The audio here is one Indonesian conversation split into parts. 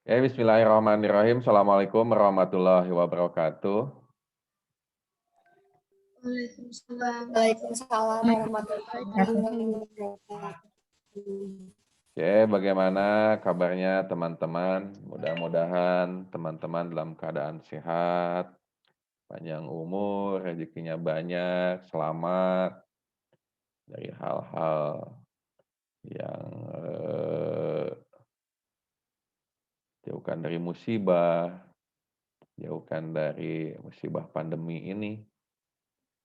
Ya, bismillahirrahmanirrahim. Assalamualaikum warahmatullahi wabarakatuh. Waalaikumsalam warahmatullahi wabarakatuh. Oke, bagaimana kabarnya teman-teman? Mudah-mudahan teman-teman dalam keadaan sehat, panjang umur, rezekinya banyak, selamat dari hal-hal yang jauhkan dari musibah, jauhkan dari musibah pandemi ini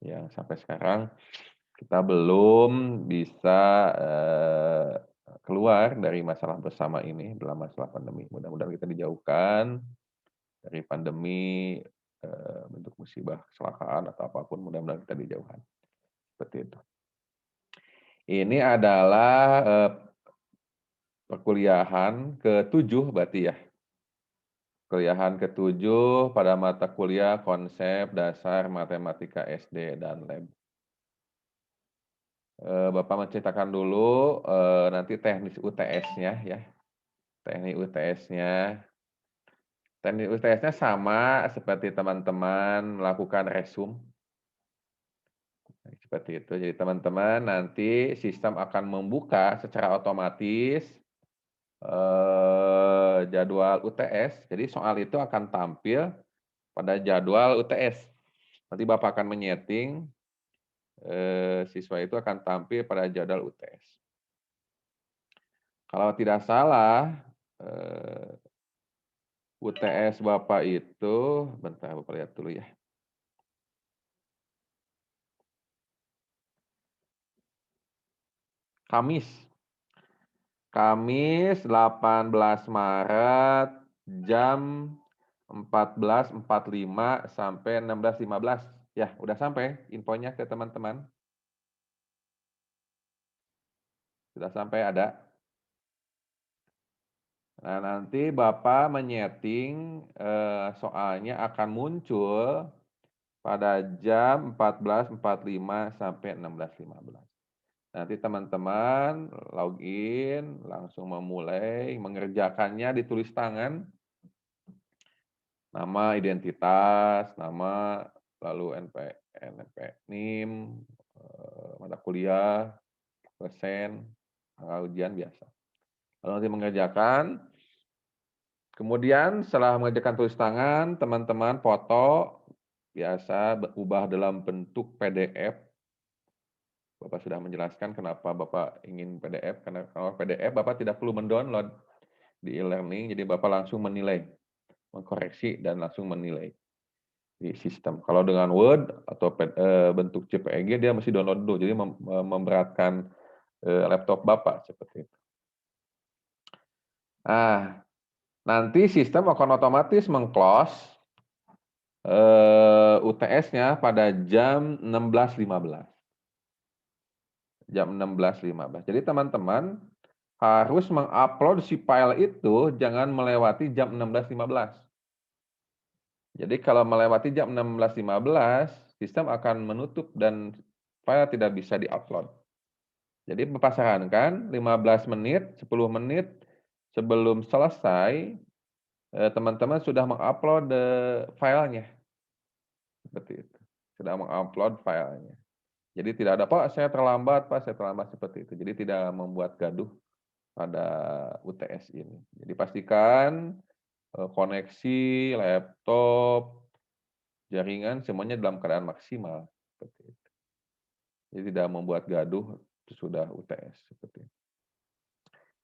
yang sampai sekarang kita belum bisa keluar dari masalah bersama ini dalam masalah pandemi. Mudah-mudahan kita dijauhkan dari pandemi, bentuk musibah, kecelakaan atau apapun, mudah-mudahan kita dijauhkan. Seperti itu. Ini adalah perkuliahan ke-7 berarti ya. Kuliahan ke-7 pada mata kuliah konsep dasar matematika SD dan lab. Bapak menceritakan dulu nanti teknis UTS-nya ya. Teknik UTS-nya. Teknik UTS-nya sama seperti teman-teman melakukan resume. Seperti itu. Jadi teman-teman nanti sistem akan membuka secara otomatis jadwal UTS. Jadi soal itu akan tampil pada jadwal UTS. Nanti Bapak akan menyeting siswa itu akan tampil pada jadwal UTS. Kalau tidak salah, UTS Bapak itu, bentar Bapak lihat dulu ya. Kamis 18 Maret jam 14.45 sampai 16.15. Ya, udah sampai infonya ke teman-teman. Sudah sampai ada. Nah, nanti Bapak menyeting soalnya akan muncul pada jam 14.45 sampai 16.15. Nanti teman-teman login, langsung memulai mengerjakannya, ditulis tangan, nama, identitas, nama, lalu NIM, mata kuliah, persen, tanggal ujian biasa. Lalu nanti mengerjakan. Kemudian setelah mengerjakan tulis tangan, teman-teman foto, biasa ubah dalam bentuk PDF. Bapak sudah menjelaskan kenapa Bapak ingin PDF, karena kalau PDF Bapak tidak perlu mendownload di e-learning, jadi Bapak langsung menilai, mengkoreksi, dan langsung menilai di sistem. Kalau dengan Word atau bentuk JPEG, dia mesti download dulu, jadi memberatkan laptop Bapak, seperti itu. Nah, nanti sistem akan otomatis meng-close UTS-nya pada jam 16.15. Jam 16.15. Jadi teman-teman harus mengupload si file itu jangan melewati jam 16.15. Jadi kalau melewati jam 16.15, sistem akan menutup dan file tidak bisa diupload. Jadi Bapak sarankan 15 menit, 10 menit sebelum selesai, teman-teman sudah mengupload filenya. Seperti itu. Sudah mengupload filenya. Jadi tidak ada, Pak, saya terlambat, seperti itu. Jadi tidak membuat gaduh pada UTS ini. Jadi pastikan koneksi, laptop, jaringan semuanya dalam keadaan maksimal. Seperti itu. Jadi tidak membuat gaduh sudah UTS. Seperti itu.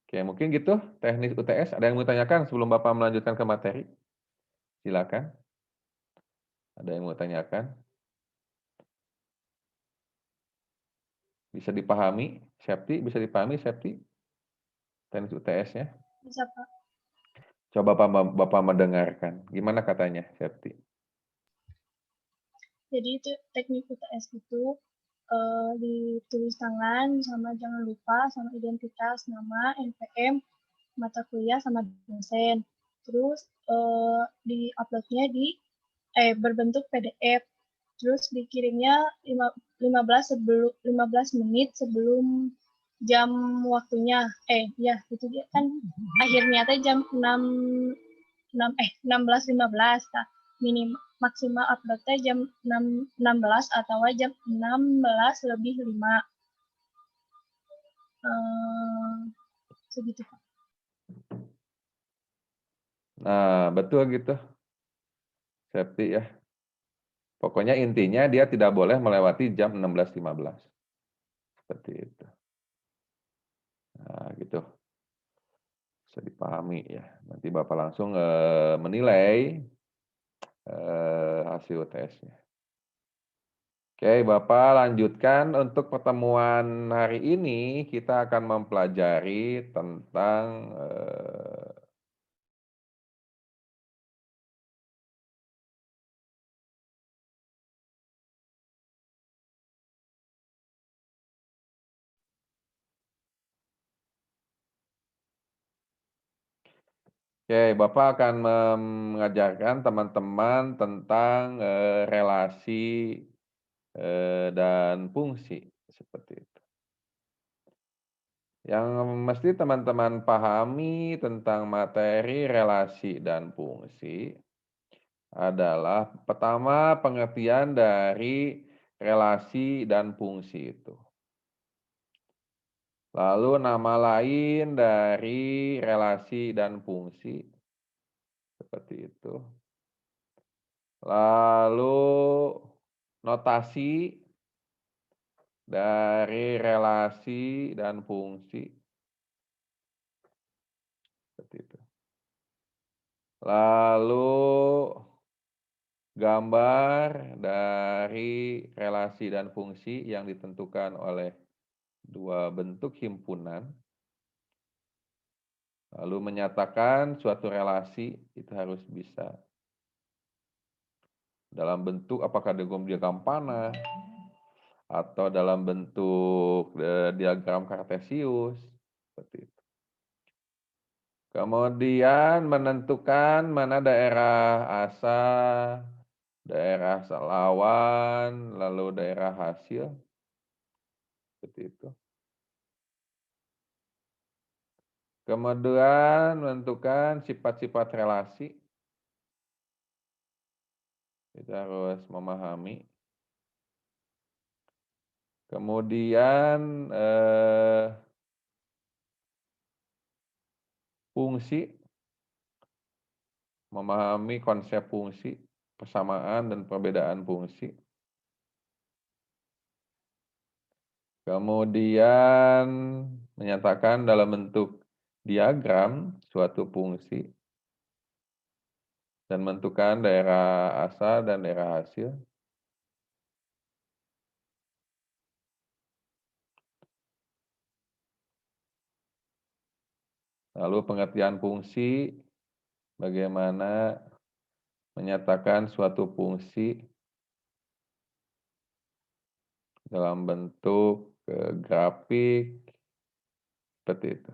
Oke, mungkin gitu teknis UTS. Ada yang mau tanyakan sebelum Bapak melanjutkan ke materi? Silakan. Ada yang mau tanyakan? Bisa dipahami, Septi? Bisa dipahami, Septi? Teknis UTS-nya? Bisa, Pak. Coba Bapak mendengarkan. Gimana katanya, Septi? Jadi itu teknik UTS itu ditulis tangan, sama jangan lupa sama identitas, nama, NPM, mata kuliah, sama dosen. Terus di-uploadnya berbentuk PDF. Terus dikirimnya 15 menit sebelum jam waktunya. Ya itu dia kan akhirnya teh jam 16.15. Nah, maksimal upload teh jam 16 atau jam 16 lebih 5. Segitu, Pak. Nah, betul gitu. Safety ya. Pokoknya intinya dia tidak boleh melewati jam 16.15. Seperti itu. Nah, gitu. Bisa dipahami ya. Nanti Bapak langsung menilai hasil tesnya. Oke, Bapak lanjutkan untuk pertemuan hari ini kita akan mempelajari tentang Oke, Bapak akan mengajarkan teman-teman tentang relasi dan fungsi seperti itu. Yang mesti teman-teman pahami tentang materi relasi dan fungsi adalah pertama pengertian dari relasi dan fungsi itu. Lalu nama lain dari relasi dan fungsi seperti itu. Lalu notasi dari relasi dan fungsi seperti itu. Lalu gambar dari relasi dan fungsi yang ditentukan oleh dua bentuk himpunan. Lalu menyatakan suatu relasi itu harus bisa dalam bentuk apakah diagram panah atau dalam bentuk diagram kartesius seperti itu. Kemudian menentukan mana daerah asal, daerah lawan, lalu daerah hasil seperti itu. Kemudian menentukan sifat-sifat relasi. Kita harus memahami. Kemudian fungsi, memahami konsep fungsi, persamaan dan perbedaan fungsi. Kemudian menyatakan dalam bentuk diagram suatu fungsi dan menentukan daerah asal dan daerah hasil. Lalu pengertian fungsi, bagaimana menyatakan suatu fungsi dalam bentuk grafik, seperti itu.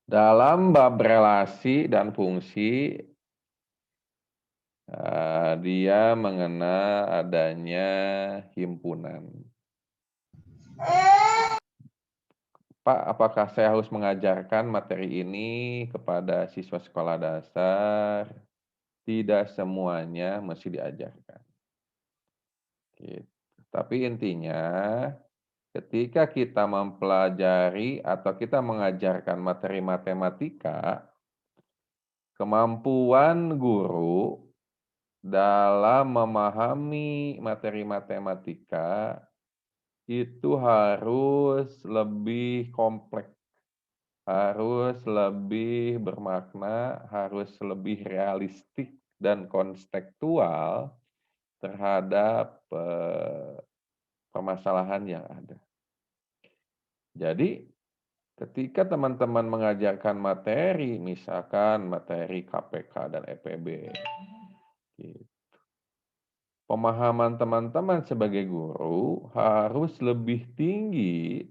Dalam bab relasi dan fungsi, dia mengenal adanya himpunan. Pak, apakah saya harus mengajarkan materi ini kepada siswa sekolah dasar? Tidak semuanya mesti diajarkan. Gitu. Tapi intinya, ketika kita mempelajari atau kita mengajarkan materi matematika, kemampuan guru dalam memahami materi matematika itu harus lebih kompleks, harus lebih bermakna, harus lebih realistik dan konstekstual terhadap permasalahan yang ada. Jadi ketika teman-teman mengajarkan materi, misalkan materi KPK dan EPB, gitu, pemahaman teman-teman sebagai guru harus lebih tinggi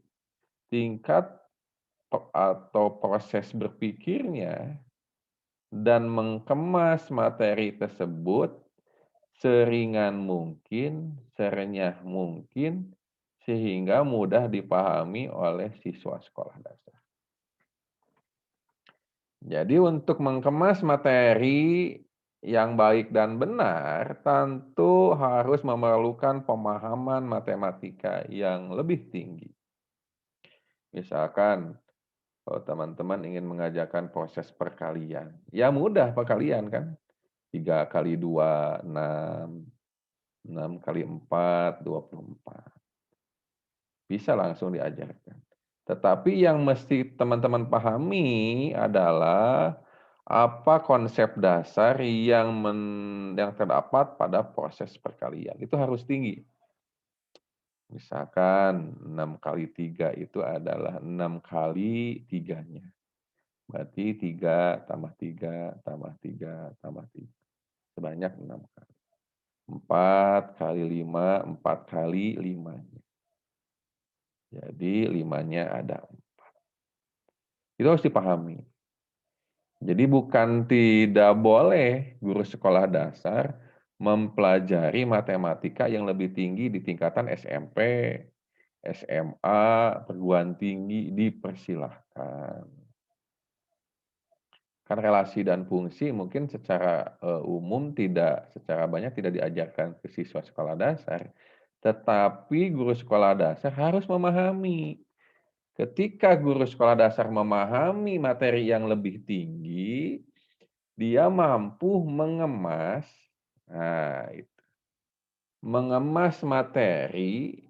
tingkat atau proses berpikirnya dan mengemas materi tersebut seringan mungkin, serenyah mungkin, sehingga mudah dipahami oleh siswa sekolah dasar. Jadi untuk mengemas materi yang baik dan benar, tentu harus memerlukan pemahaman matematika yang lebih tinggi. Misalkan, kalau teman-teman ingin mengajarkan proses perkalian, ya mudah perkalian kan? 3 kali 2, 6. 6 kali 4, 24. Bisa langsung diajarkan. Tetapi yang mesti teman-teman pahami adalah apa konsep dasar yang terdapat pada proses perkalian. Itu harus tinggi. Misalkan 6 kali 3 itu adalah 6 kali 3-nya. Berarti 3 tambah 3 tambah 3 tambah 3. Sebanyak 6 kali. 4 kali 5, 4 kali 5-nya. Jadi 5-nya ada 4. Itu harus dipahami. Jadi bukan tidak boleh guru sekolah dasar mempelajari matematika yang lebih tinggi di tingkatan SMP, SMA, perguruan tinggi, dipersilahkan. Kan relasi dan fungsi mungkin secara umum secara banyak tidak diajarkan ke siswa sekolah dasar. Tetapi guru sekolah dasar harus memahami. Ketika guru sekolah dasar memahami materi yang lebih tinggi, dia mampu mengemas, mengemas materi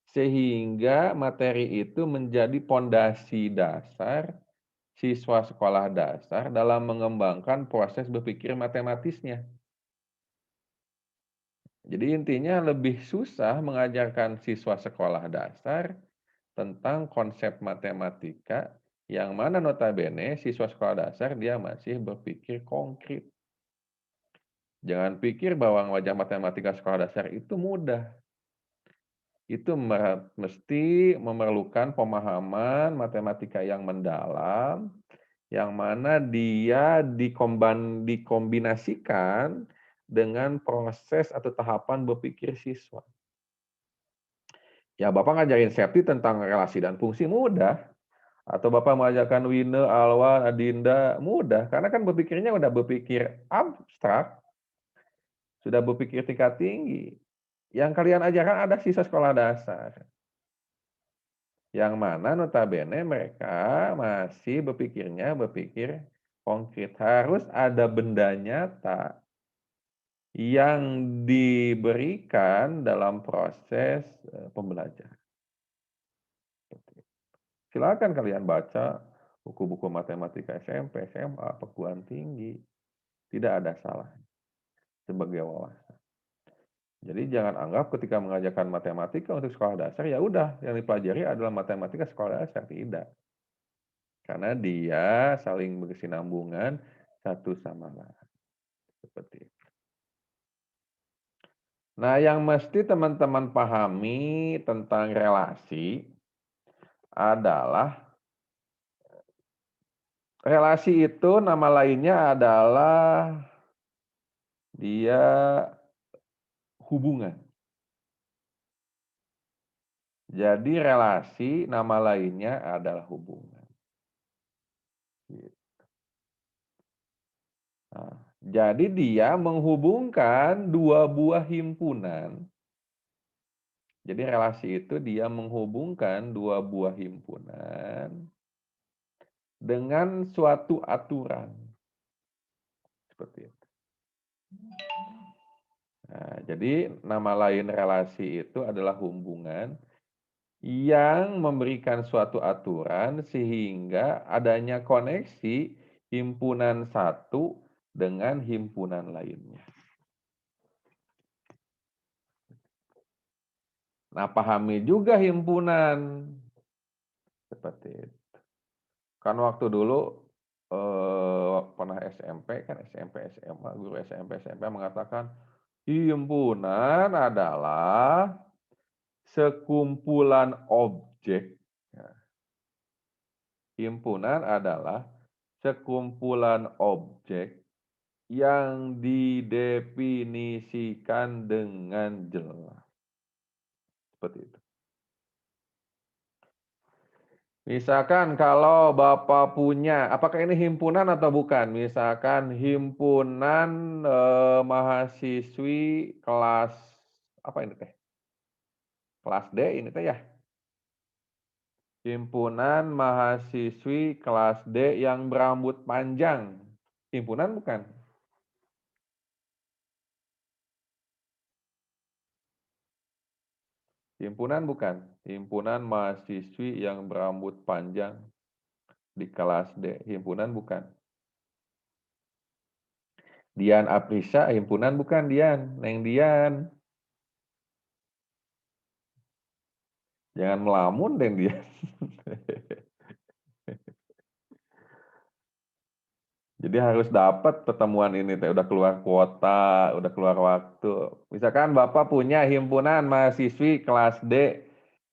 sehingga materi itu menjadi pondasi dasar siswa sekolah dasar dalam mengembangkan proses berpikir matematisnya. Jadi intinya lebih susah mengajarkan siswa sekolah dasar tentang konsep matematika yang mana notabene siswa sekolah dasar dia masih berpikir konkret. Jangan pikir bahwa mengajar matematika sekolah dasar itu mudah. Itu mesti memerlukan pemahaman matematika yang mendalam, yang mana dia dikombinasikan dengan proses atau tahapan berpikir siswa. Ya, Bapak ngajarin Septi tentang relasi dan fungsi mudah. Atau Bapak mengajarkan Wine, Alwan, Adinda, mudah. Karena kan berpikirnya udah berpikir abstrak, sudah berpikir tingkat tinggi. Yang kalian ajarkan ada siswa sekolah dasar. Yang mana notabene mereka masih berpikir konkret. Harus ada benda nyata yang diberikan dalam proses pembelajaran. Silakan kalian baca buku-buku matematika SMP, SMA, perguruan tinggi. Tidak ada salah sebagai wawasan. Jadi jangan anggap ketika mengajarkan matematika untuk sekolah dasar, ya udah yang dipelajari adalah matematika sekolah dasar. Tidak. Karena dia saling berkesinambungan satu sama lain. Seperti itu. Nah, yang mesti teman-teman pahami tentang relasi adalah relasi itu nama lainnya adalah dia hubungan. Jadi relasi nama lainnya adalah hubungan. Nah, jadi dia menghubungkan dua buah himpunan. Jadi relasi itu dia menghubungkan dua buah himpunan dengan suatu aturan. Seperti itu. Nah, jadi nama lain relasi itu adalah hubungan yang memberikan suatu aturan sehingga adanya koneksi himpunan satu dengan himpunan lainnya. Nah, pahami juga himpunan. Seperti itu. Kan waktu dulu pernah SMP, kan SMP, SMA, guru SMP, SMA mengatakan, Himpunan adalah sekumpulan objek. Himpunan adalah sekumpulan objek yang didefinisikan dengan jelas. Seperti itu. Misalkan kalau Bapak punya, apakah ini himpunan atau bukan? Misalkan himpunan mahasiswi kelas, apa ini teh? Kelas D ini teh ya? Himpunan mahasiswi kelas D yang berambut panjang. Himpunan bukan? Himpunan bukan? Himpunan mahasiswi yang berambut panjang di kelas D. Himpunan bukan? Dian Aprisa, himpunan bukan Dian? Neng Dian. Jangan melamun Neng Dian. Jadi harus dapat pertemuan ini, teh. Udah keluar kuota, udah keluar waktu. Misalkan Bapak punya himpunan mahasiswi kelas D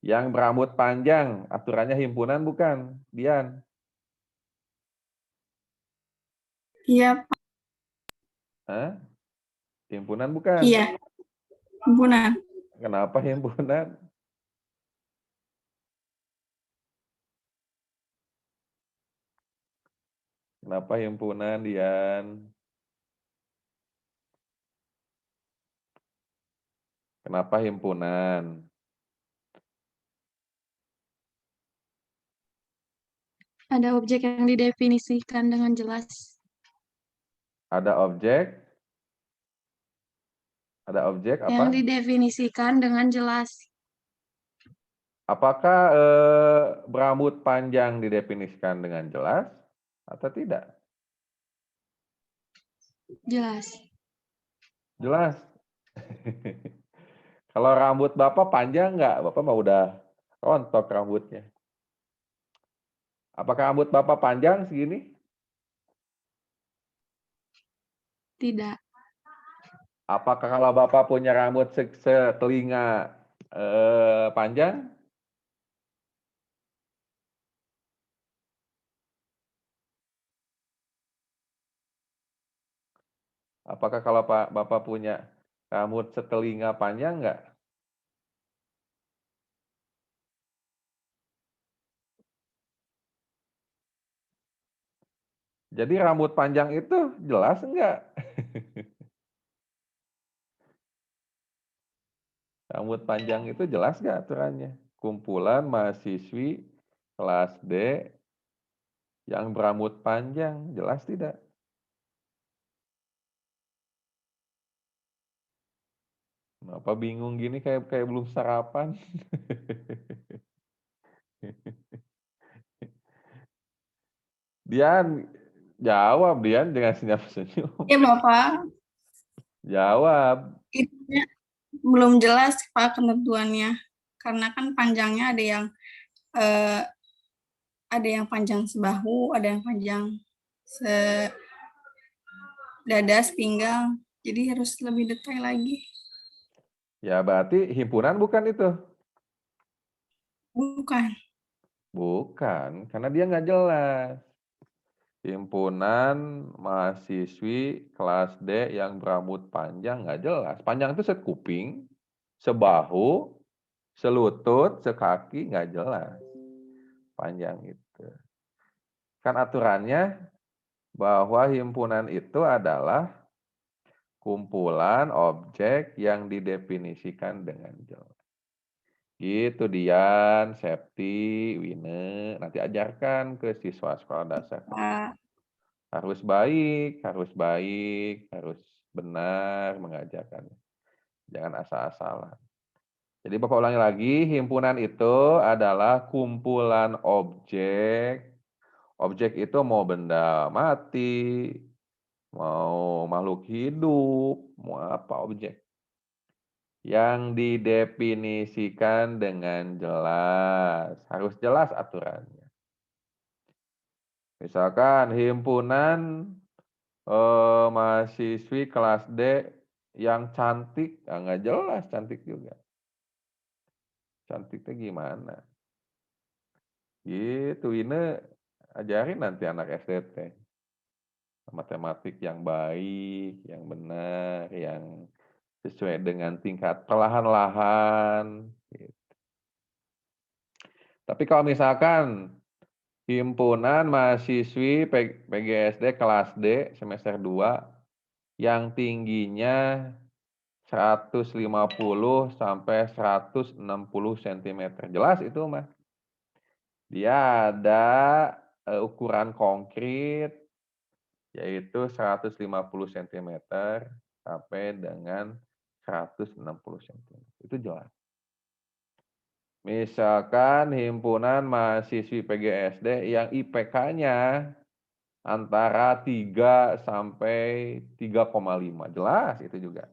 yang berambut panjang, aturannya himpunan bukan, Dian? Iya, Hah? Himpunan bukan? iya, himpunan. Kenapa himpunan? Kenapa himpunan, Dian? Kenapa himpunan? Ada objek yang didefinisikan dengan jelas. Ada objek? Ada objek Yang apa? didefinisikan dengan jelas. Apakah berambut panjang didefinisikan dengan jelas atau tidak? Jelas. Jelas. Kalau rambut Bapak panjang nggak? Bapak mah udah rontok rambutnya. Apakah rambut Bapak panjang segini? Tidak. Apakah kalau Bapak punya rambut setelinga panjang? Apakah kalau Bapak punya rambut setelinga panjang nggak? Jadi rambut panjang itu jelas enggak? Rambut panjang itu jelas nggak aturannya? Kumpulan mahasiswi kelas D yang berambut panjang, jelas tidak? Kenapa bingung gini kayak belum sarapan? Dian, jawab Dian dengan senyum-senyum. Iya, Bapak. Jawab. Itu belum jelas, Pak, ketentuannya. Karena kan panjangnya eh, ada yang panjang sebahu, ada yang panjang dada, sepinggang. Jadi harus lebih detail lagi. Ya berarti himpunan bukan itu? Bukan. Bukan, karena dia nggak jelas. Himpunan mahasiswi kelas D yang berambut panjang nggak jelas. Panjang itu sekuping, sebahu, selutut, sekaki nggak jelas. Panjang itu. Kan aturannya bahwa himpunan itu adalah kumpulan objek yang didefinisikan dengan jelas. Gitu Dian, Septi, Wine, nanti ajarkan ke siswa sekolah dasar. Pak. Harus baik, harus benar mengajarkan. Jangan asal-asalan. Jadi Bapak ulangi lagi, himpunan itu adalah kumpulan objek. Objek itu mau benda mati, mau makhluk hidup, mau apa objek. Yang didefinisikan dengan jelas. Harus jelas aturannya. Misalkan himpunan mahasiswi kelas D yang cantik, nggak jelas cantik juga. Cantiknya gimana? Gitu, ini ajarin nanti anak SDT. Matematik yang baik, yang benar, yang sesuai dengan tingkat perlahan-lahan. Gitu. Tapi kalau misalkan himpunan mahasiswi PGSD kelas D semester 2 yang tingginya 150 sampai 160 cm. Jelas itu mah. Dia ada ukuran konkret yaitu 150 cm sampai dengan 160 cm. Itu jelas. Misalkan himpunan mahasiswi PGSD yang IPK-nya antara 3 sampai 3,5. Jelas itu juga.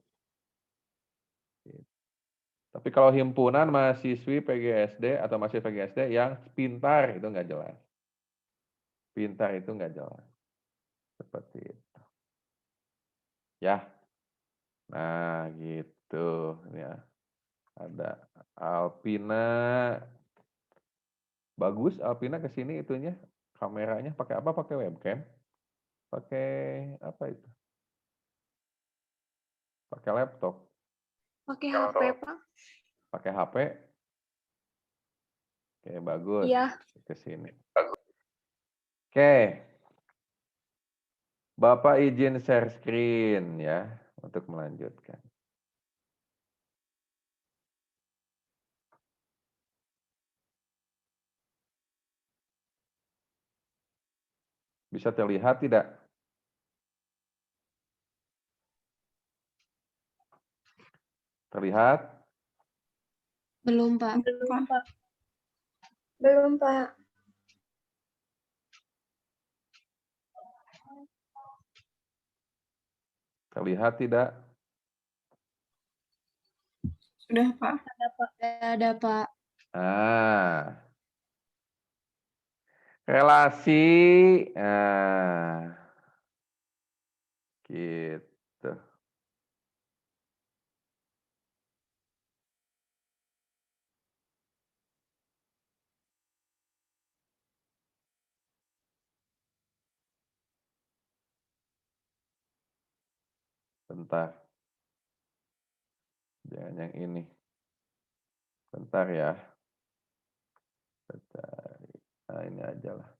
Tapi kalau himpunan mahasiswi PGSD atau mahasiswa PGSD yang pintar itu nggak jelas. Pintar itu nggak jelas. Seperti itu. Ya. Nah, gitu ya. Ada Alpina. Bagus Alpina ke sini itunya. Kameranya pakai apa? Pakai webcam. Pakai apa itu? Pakai laptop. Pakai HP, Pak. Pakai HP. Oke, bagus. Iya. Ke sini. Oke. Bapak izin share screen ya untuk melanjutkan. Bisa terlihat tidak? Terlihat? Belum, Pak. Belum, Pak. Belum, Pak. Terlihat tidak? Sudah, Pak. Ada, Pak. Ada, Pak. Ah. Relasi. Gitu. Bentar. Jangan yang ini. Bentar ya. Bentar. Nah, ini aja lah.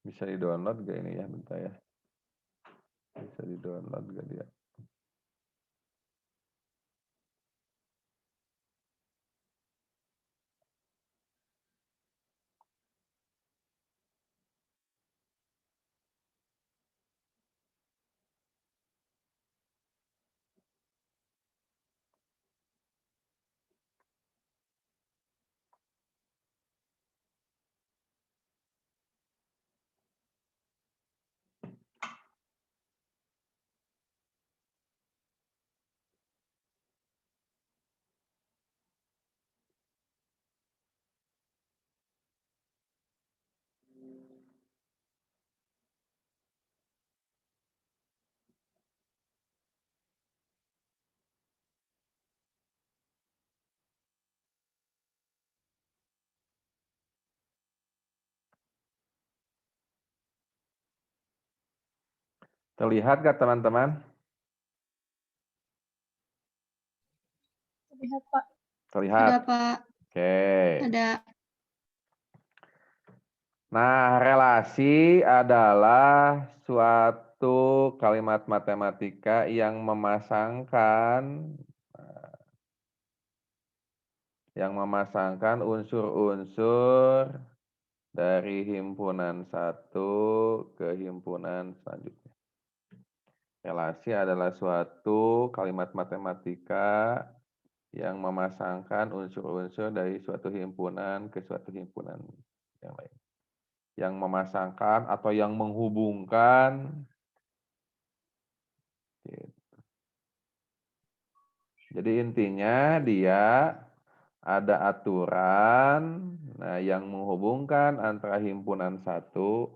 Bisa di-download gak ini ya? Bentar ya. Bisa di-download gak dia? Terlihat gak teman-teman? Terlihat, Pak. Terlihat? Ada, Pak. Oke. Ada. Nah, relasi adalah suatu kalimat matematika yang memasangkan unsur-unsur dari himpunan satu ke himpunan selanjutnya. Relasi adalah suatu kalimat matematika yang memasangkan unsur-unsur dari suatu himpunan ke suatu himpunan yang lain. Yang memasangkan atau yang menghubungkan. Jadi intinya dia ada aturan yang menghubungkan antara himpunan satu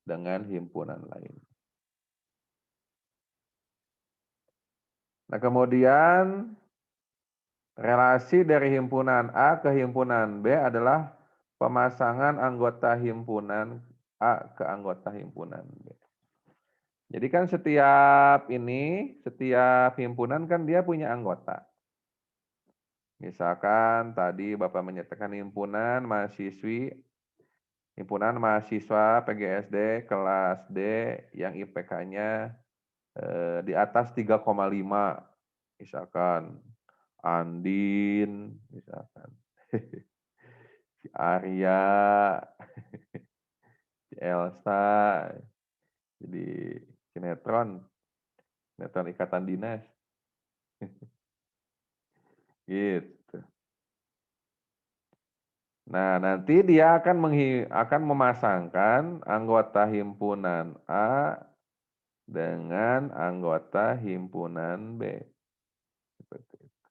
dengan himpunan lain. Nah, kemudian relasi dari himpunan A ke himpunan B adalah pemasangan anggota himpunan A ke anggota himpunan B. Jadi kan setiap himpunan kan dia punya anggota. Misalkan tadi Bapak menyatakan himpunan mahasiswa PGSD kelas D yang IPK-nya di atas 3,5 misalkan Andin misalkan si Arya si Elsa jadi sinetron ikatan dinas gitu. Nah, nanti dia akan memasangkan anggota himpunan A dengan anggota himpunan B. Seperti itu.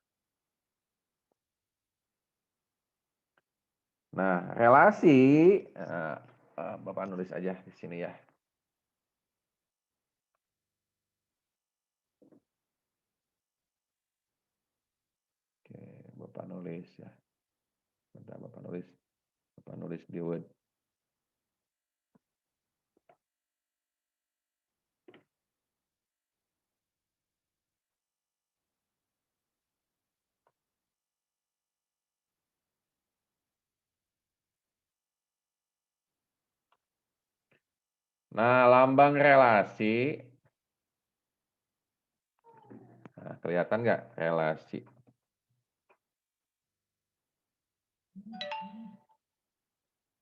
Nah, relasi, Bapak nulis aja di sini ya. Oke, Bapak nulis ya. Bentar, Bapak nulis di Word. Nah, lambang relasi. Nah, kelihatan nggak relasi?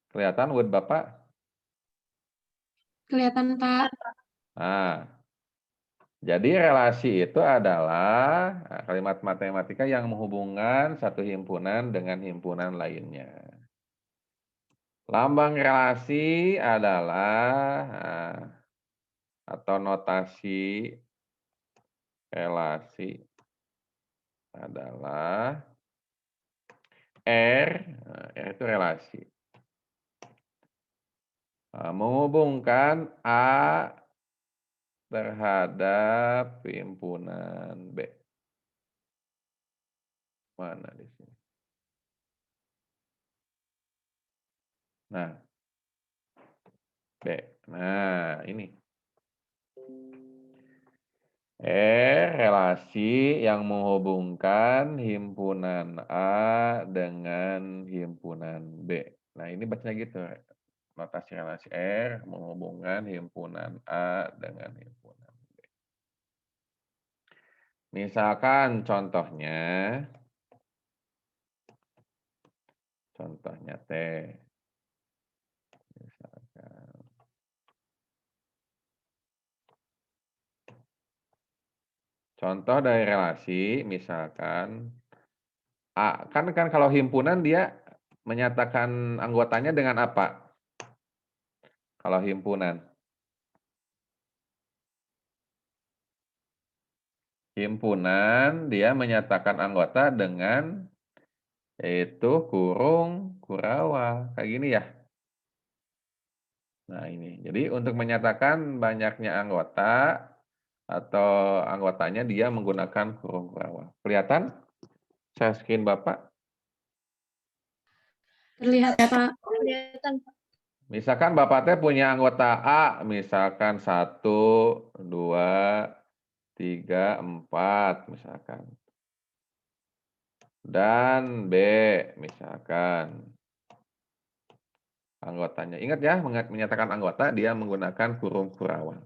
Kelihatan Word Bapak? Kelihatan, Pak. Nah, jadi relasi itu adalah kalimat matematika yang menghubungkan satu himpunan dengan himpunan lainnya. Lambang relasi adalah atau notasi relasi adalah R, R itu relasi. Menghubungkan A terhadap himpunan B. Mana di sini? Nah, B. Nah, ini. Relasi yang menghubungkan himpunan A dengan himpunan B. Nah, ini bacanya gitu. Notasi relasi R menghubungkan himpunan A dengan himpunan B. Misalkan contohnya T. Misalkan. Contoh dari relasi, misalkan A. Kan kalau himpunan dia menyatakan anggotanya dengan apa? Kalau himpunan. Himpunan dia menyatakan anggota dengan yaitu kurung Kurawa. Kayak gini ya. Nah ini. Jadi untuk menyatakan banyaknya anggota atau anggotanya dia menggunakan kurung Kurawa. Kelihatan? Saya screen Bapak. Terlihat, Pak. Kelihatan, Pak. Misalkan Bapak teh punya anggota A, misalkan 1, 2, 3, 4, misalkan. Dan B, misalkan. Anggotanya. Ingat ya, menyatakan anggota, dia menggunakan kurung Kurawa.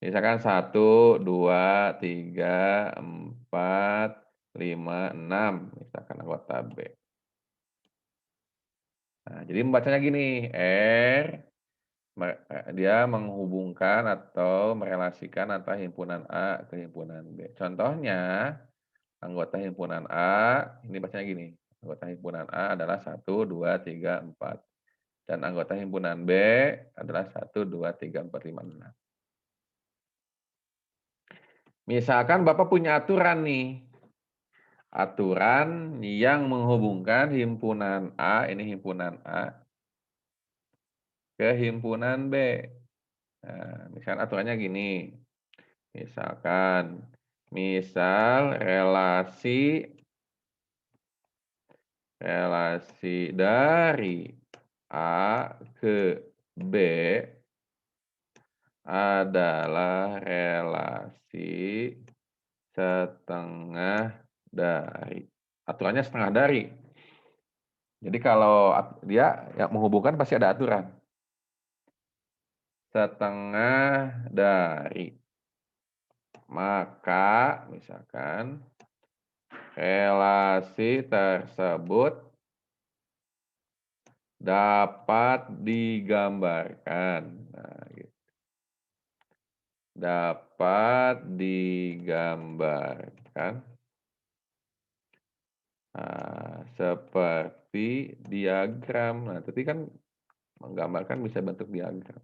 Misalkan 1, 2, 3, 4, 5, 6. Misalkan anggota B. Nah, jadi membacanya gini, R Dia menghubungkan atau merelasikan antara himpunan A ke himpunan B. Contohnya, anggota himpunan A, ini bacanya gini, anggota himpunan A adalah 1, 2, 3, 4. Dan anggota himpunan B adalah 1, 2, 3, 4, 5, 6. Misalkan Bapak punya aturan nih. Aturan yang menghubungkan himpunan A, ini himpunan A, ke himpunan B. Nah, misalkan aturannya gini. Misal relasi dari A ke B adalah relasi setengah dari. Aturannya setengah dari. Jadi kalau dia yang menghubungkan pasti ada aturan. Setengah dari. Maka misalkan relasi tersebut dapat digambarkan. Nah, gitu. Dapat digambarkan seperti diagram. Nah, tadi kan menggambarkan bisa bentuk diagram.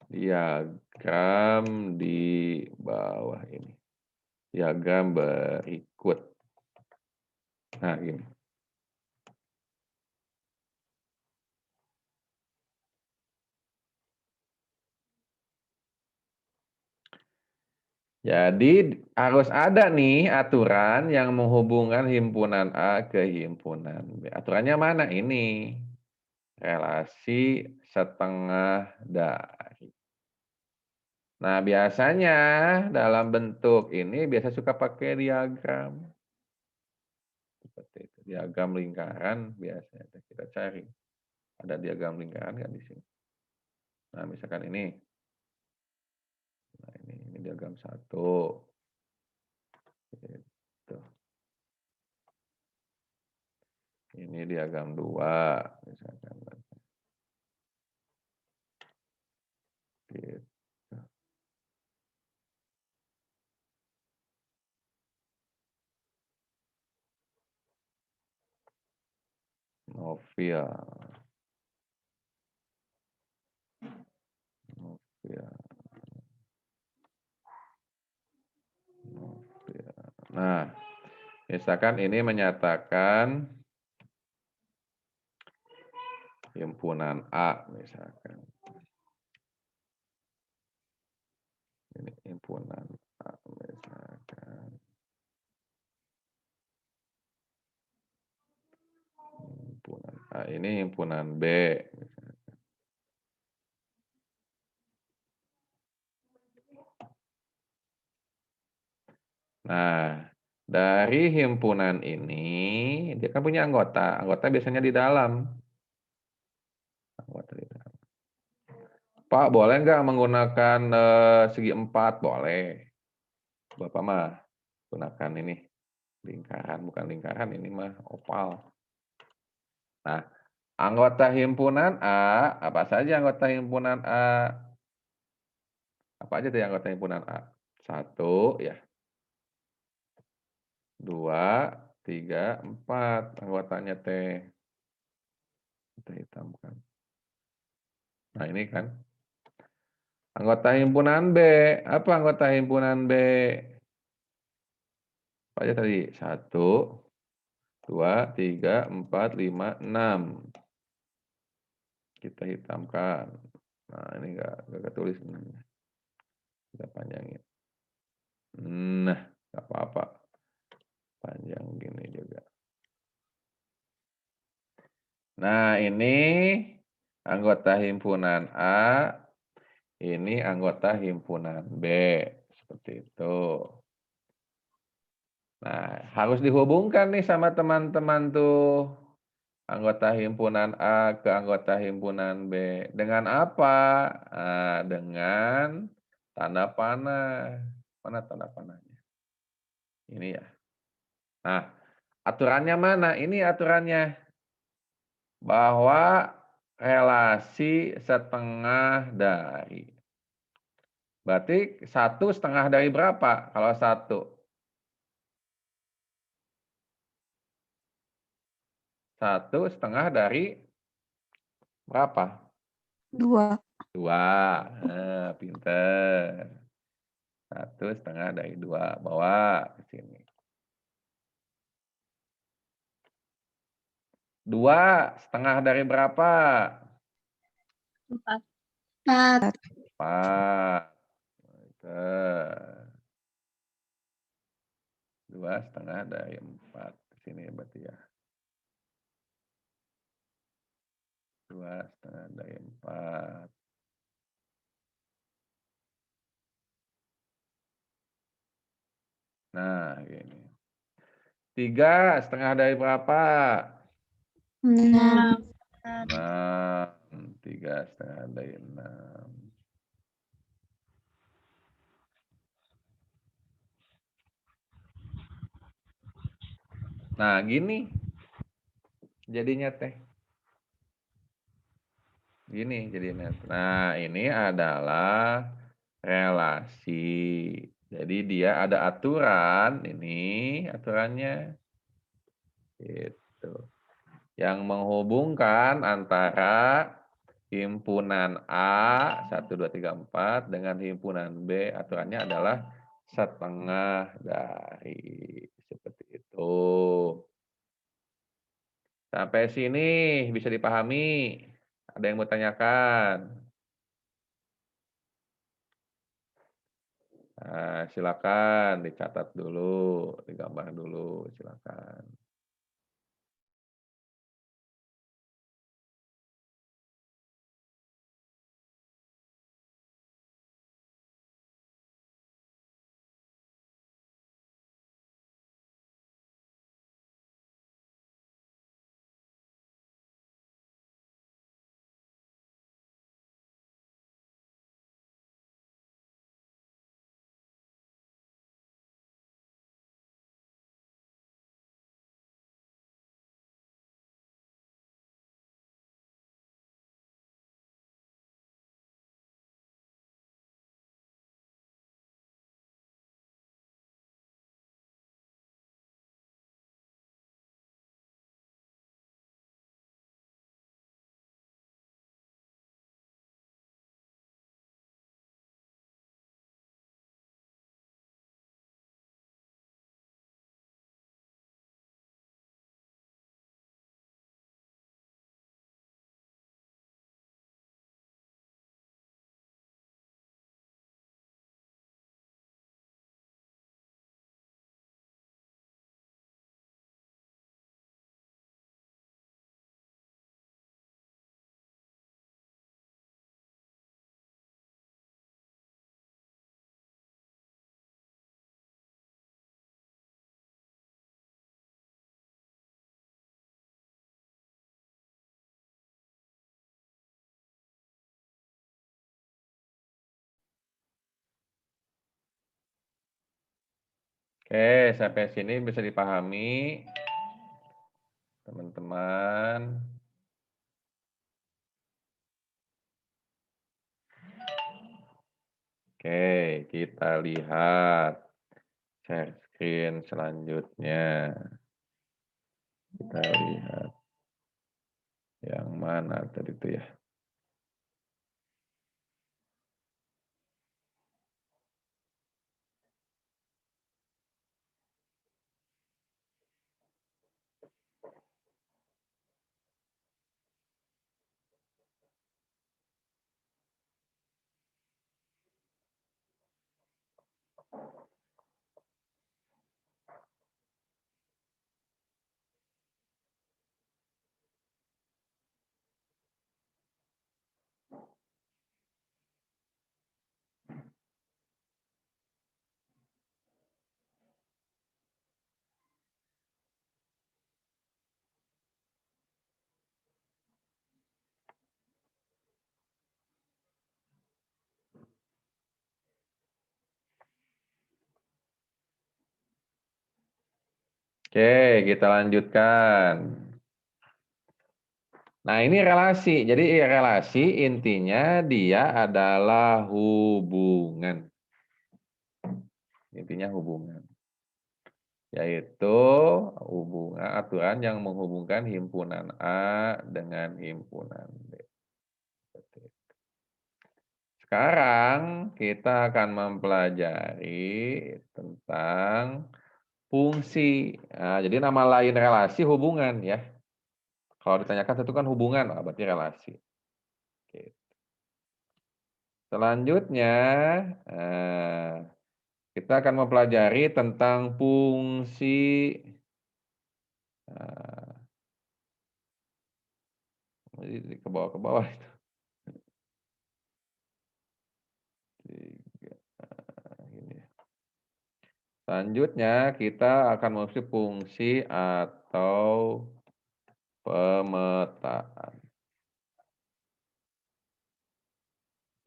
Diagram di bawah ini. Diagram berikut. Nah, gini. Jadi harus ada nih aturan yang menghubungkan himpunan A ke himpunan B. Aturannya mana? Ini. Relasi setengah dari. Nah, biasanya dalam bentuk ini biasa suka pakai diagram. Seperti itu. Diagram lingkaran biasanya kita cari. Ada diagram lingkaran nggak di sini? Nah, misalkan ini. Nah, ini diagram 1. Gitu. Ini diagram 2, misalkan. Gitu. Novia. Nah, misalkan ini menyatakan himpunan A, misalkan. Ini himpunan A, misalkan. Himpunan A, ini himpunan B, misalkan. Nah, dari himpunan ini, dia kan punya anggota. Anggota biasanya di dalam. Anggota di dalam. Pak, boleh nggak menggunakan segi 4? Boleh. Bapak mah gunakan ini. Lingkaran, bukan lingkaran, ini mah oval. Nah, anggota himpunan A, apa saja anggota himpunan A? Apa aja tuh anggota himpunan A? 1, ya. 2, 3, 4 anggotanya teh. Kita hitamkan. Nah, ini kan. Anggota himpunan B. Apa anggota himpunan B? Apa aja tadi? 1, 2, 3, 4, 5, 6. Kita hitamkan. Nah, ini nggak ketulis. Kita panjangin. Nah, nggak apa-apa. Panjang gini juga. Nah, ini anggota himpunan A, ini anggota himpunan B. Seperti itu. Nah, harus dihubungkan nih sama teman-teman tuh. Anggota himpunan A ke anggota himpunan B. Dengan apa? Nah, dengan tanda panah. Mana tanda panahnya? Ini ya. Nah, aturannya mana? Ini aturannya. Bahwa relasi setengah dari. Berarti 1/2 dari berapa? Kalau 1. 1/2 dari berapa? 2. 2. Pinter. 1/2 dari 2. Bawa ke sini. 2/2 dari berapa? 4. 4. 4. 2/2 dari 4. Ke sini berarti ya. 2/2 dari 4. Nah, gini. 3/2 dari berapa? 6. 6. 3/2 dari 6. Nah, gini. Jadinya teh. Gini jadinya. Nah, ini adalah relasi. Jadi dia ada aturan, ini aturannya. Itu. Yang menghubungkan antara himpunan A 1, 2, 3, 4 dengan himpunan B, aturannya adalah setengah dari. Seperti itu. Sampai sini bisa dipahami? Ada yang mau tanyakan? Nah, silakan dicatat dulu, digambar dulu, silakan. Oke, sampai sini bisa dipahami, teman-teman. Oke, kita lihat share screen selanjutnya. Kita lihat yang mana tadi itu ya. Oke, kita lanjutkan. Nah, ini relasi. Jadi relasi intinya dia adalah hubungan. Intinya hubungan. Yaitu hubungan aturan yang menghubungkan himpunan A dengan himpunan B. Sekarang kita akan mempelajari tentang fungsi. Nah, jadi nama lain relasi hubungan ya. Kalau ditanyakan itu kan hubungan, berarti relasi. Oke. Selanjutnya, kita akan mempelajari tentang fungsi. Ke bawah itu. Ini. Selanjutnya kita akan mengisi fungsi atau pemetaan.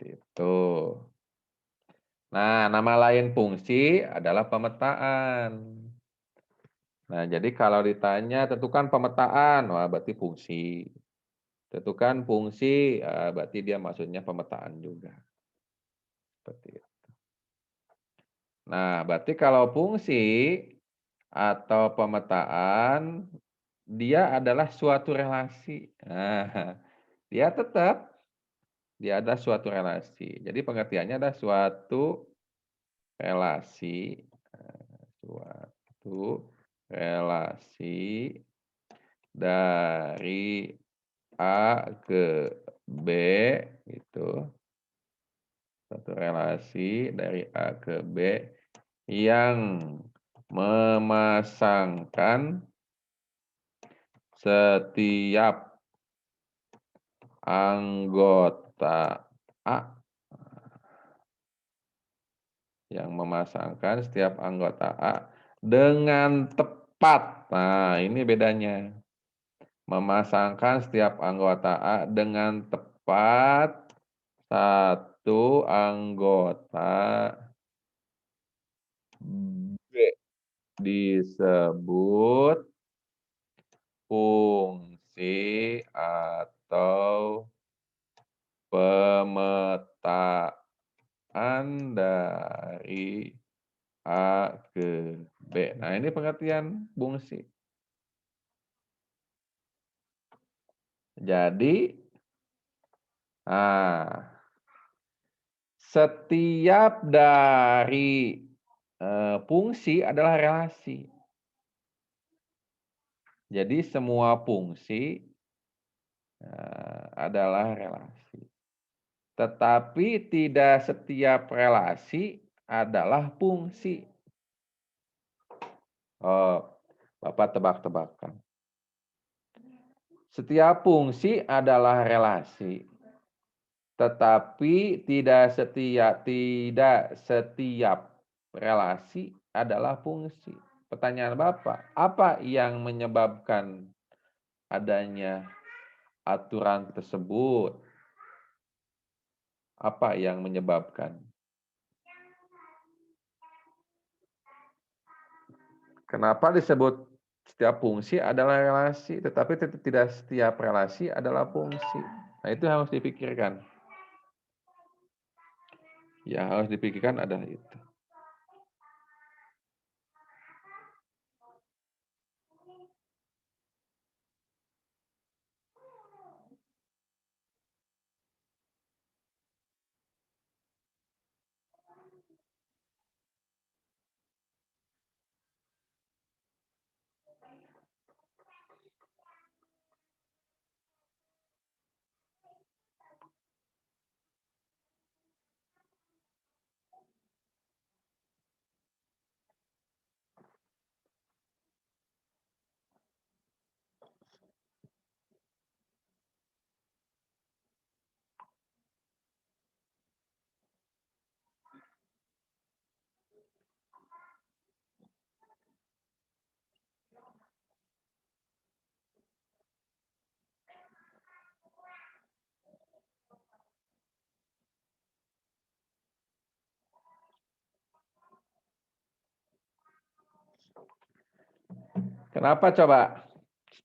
Itu. Nah, nama lain fungsi adalah pemetaan. Nah, jadi kalau ditanya tentukan pemetaan, wah berarti fungsi. Tentukan fungsi, berarti dia maksudnya pemetaan juga. Seperti itu. Nah, berarti kalau fungsi atau pemetaan, dia adalah suatu relasi. Nah, dia ada suatu relasi. Jadi pengertiannya ada suatu relasi. Suatu relasi dari A ke B itu satu relasi dari A ke B yang memasangkan setiap anggota A dengan tepat. Nah, ini bedanya. Memasangkan setiap anggota A dengan tepat satu anggota B disebut fungsi atau pemetaan dari A ke B. Nah, ini pengertian fungsi. Jadi, setiap dari fungsi adalah relasi. Jadi semua fungsi adalah relasi. Tetapi tidak setiap relasi adalah fungsi. Oh, Bapak tebak-tebakan. Setiap fungsi adalah relasi. Tetapi tidak setiap relasi adalah fungsi. Pertanyaan Bapak, apa yang menyebabkan adanya aturan tersebut? Apa yang menyebabkan? Kenapa disebut setiap fungsi adalah relasi, tetapi tidak setiap relasi adalah fungsi? Nah, itu harus dipikirkan. Ya, harus dipikirkan adalah itu. Kenapa coba?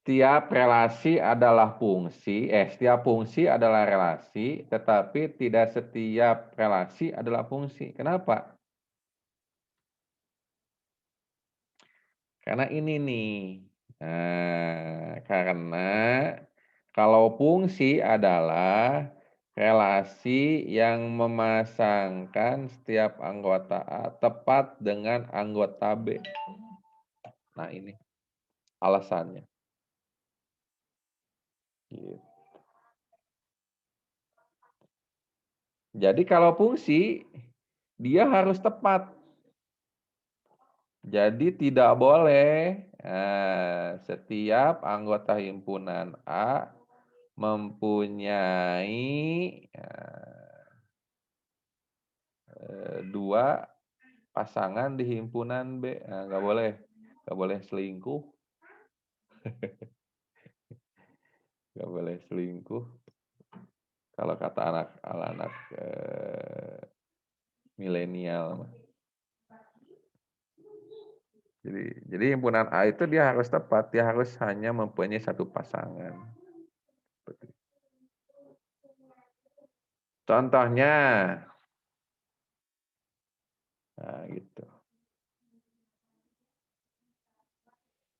setiap relasi adalah fungsi, setiap fungsi adalah relasi, tetapi tidak setiap relasi adalah fungsi. Kenapa? Karena ini nih. Nah, karena kalau fungsi adalah relasi yang memasangkan setiap anggota A tepat dengan anggota B. Nah, ini alasannya. Gitu. Jadi kalau fungsi, dia harus tepat. Jadi tidak boleh setiap anggota himpunan A mempunyai dua pasangan di himpunan B. Nah, nggak boleh selingkuh. Nggak boleh selingkuh. Kalau kata anak-anak milenial. Jadi himpunan A itu dia harus tepat, dia harus hanya mempunyai satu pasangan. Contohnya, nah gitu.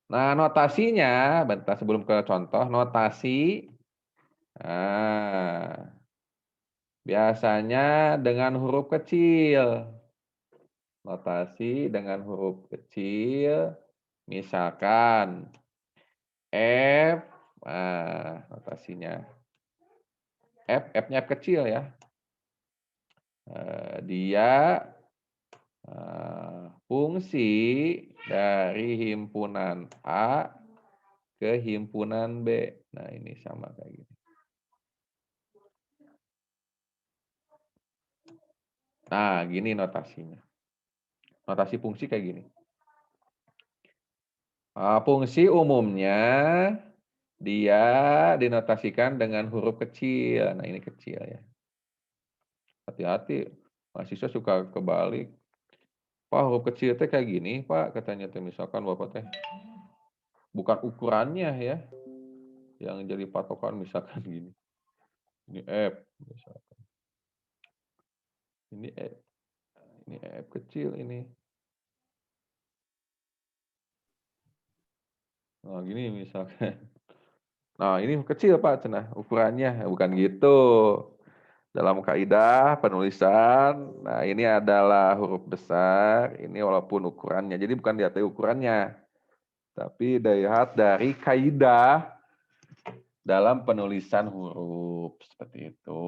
Nah notasinya, bentar sebelum ke contoh, notasi, biasanya dengan huruf kecil. Notasi dengan huruf kecil, misalkan F, notasinya F-nya kecil ya. Dia fungsi dari himpunan A ke himpunan B. Nah ini sama kayak gini. Nah gini notasinya. Notasi fungsi kayak gini. Fungsi umumnya dia dinotasikan dengan huruf kecil. Nah ini kecil ya. Hati-hati, mahasiswa suka kebalik. Pak huruf kecil teh kayak gini Pak, katanya teh misalkan Bapak teh. Bukan ukurannya ya. Yang jadi patokan misalkan gini. Ini F misalkan. Ini F. Ini F kecil ini. Nah, gini misalkan. Nah, ini kecil Pak, cenah ukurannya. Bukan gitu. Dalam kaidah penulisan, nah ini adalah huruf besar, ini walaupun ukurannya. Jadi bukan dilihat dari ukurannya, tapi dilihat dari kaidah dalam penulisan huruf. Seperti itu.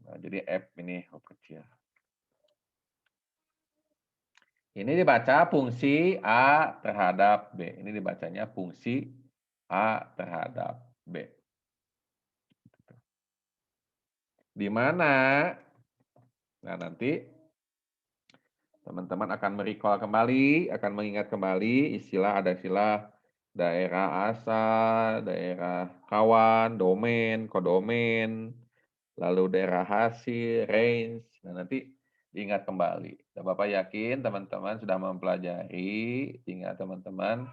Nah, jadi F ini huruf kecil. Ini dibaca fungsi A terhadap B. Ini dibacanya fungsi A terhadap B. Di mana? Nah, nanti teman-teman akan merecall kembali, akan mengingat kembali ada istilah daerah asal, daerah kawan, domain, kodomain, lalu daerah hasil, range. Nah, nanti diingat kembali. Dan Bapak yakin teman-teman sudah mempelajari, tinggal teman-teman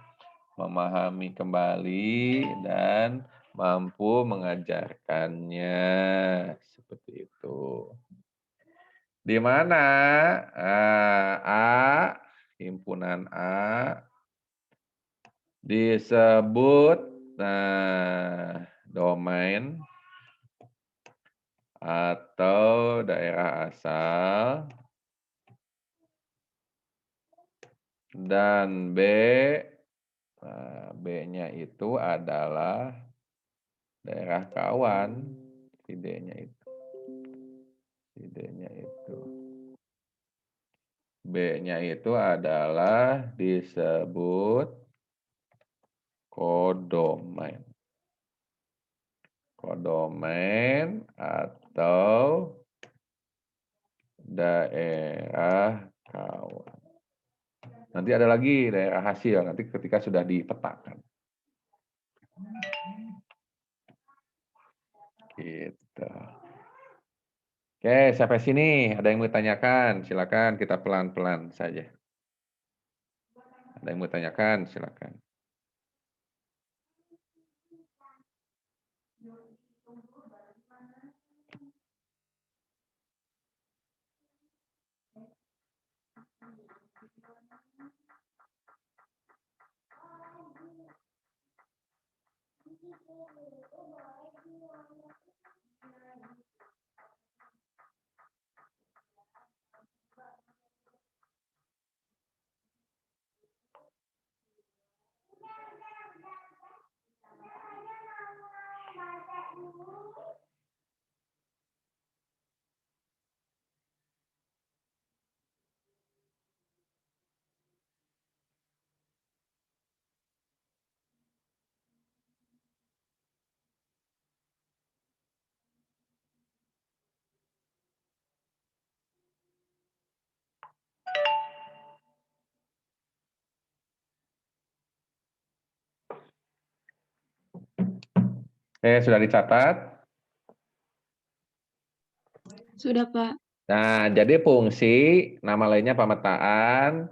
memahami kembali dan mampu mengajarkannya. Seperti itu. Di mana A, himpunan A, disebut domain atau daerah asal, dan B-nya itu adalah daerah kawan, D-nya itu. B-nya itu adalah disebut kodomain. Kodomain atau daerah kawan. Nanti ada lagi daerah hasil, nanti ketika sudah dipetakan. Gitu. Oke, sampai sini ada yang mau tanyakan? Silakan, kita pelan-pelan saja. Ada yang mau tanyakan? Silakan. Sudah dicatat? Sudah, Pak. Nah, jadi fungsi, nama lainnya pemetaan.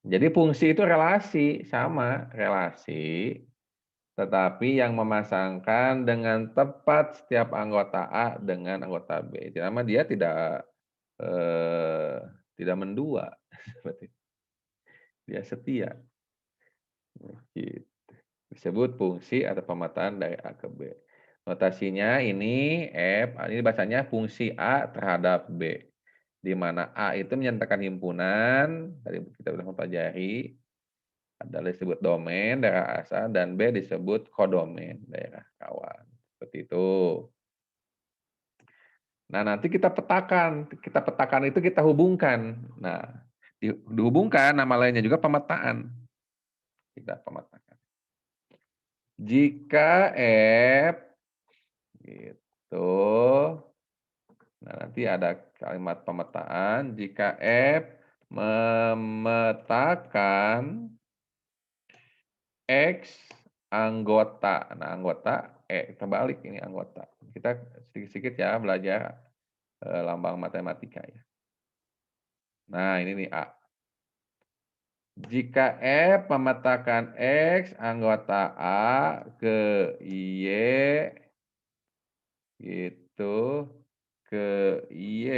Jadi fungsi itu relasi, sama relasi. Tetapi yang memasangkan dengan tepat setiap anggota A dengan anggota B. Nama dia tidak mendua, seperti dia setia. Gitu. Disebut fungsi atau pemetaan dari A ke B. Notasinya ini F, ini bacanya fungsi A terhadap B. Di mana A itu menyatakan himpunan, tadi kita sudah mempelajari, adalah disebut domain daerah asal, dan B disebut kodomain daerah kawan. Seperti itu. Nah, nanti kita petakan itu kita hubungkan. Nah, dihubungkan nama lainnya juga pemetaan. Kita pemetakan. Jika F gitu. Nah, nanti ada kalimat pemetaan. Jika F memetakan X anggota. Nah, anggota terbalik ini anggota. Kita sedikit-sedikit ya belajar lambang matematika ya. Nah, ini nih A. Jika F memetakan X anggota A ke Y gitu ke Y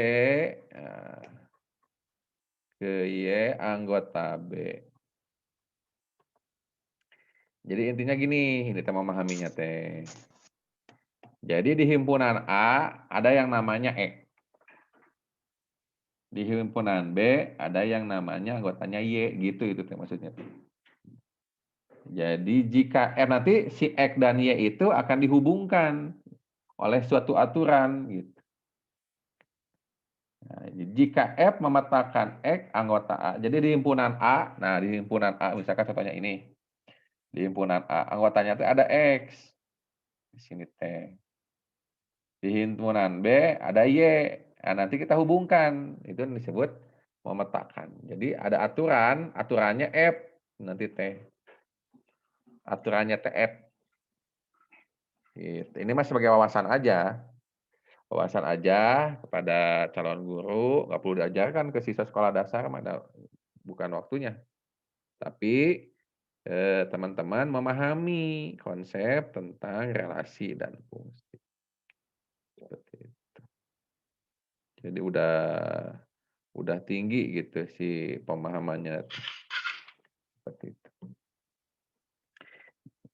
anggota B. Jadi intinya gini, ini kita memahaminya teh. Jadi di himpunan A ada yang namanya X. Di himpunan B ada yang namanya anggotanya Y, gitu itu teh maksudnya. Jadi jika F nanti si X dan Y itu akan dihubungkan oleh suatu aturan gitu. Nah, jika F memetakan X anggota A, jadi di himpunan A, nah di himpunan A misalkan contohnya ini, di himpunan A anggotanya itu ada X, di sini T. Di himpunan B ada Y, nah, nanti kita hubungkan, itu disebut memetakan. Jadi ada aturan, aturannya F, nanti T. Aturannya TF. Gitu. Ini mas sebagai wawasan aja. Wawasan aja kepada calon guru, nggak perlu diajarkan ke siswa sekolah dasar, bukan waktunya. Tapi teman-teman memahami konsep tentang relasi dan fungsi. Seperti itu. Jadi udah tinggi gitu si pemahamannya. Seperti itu.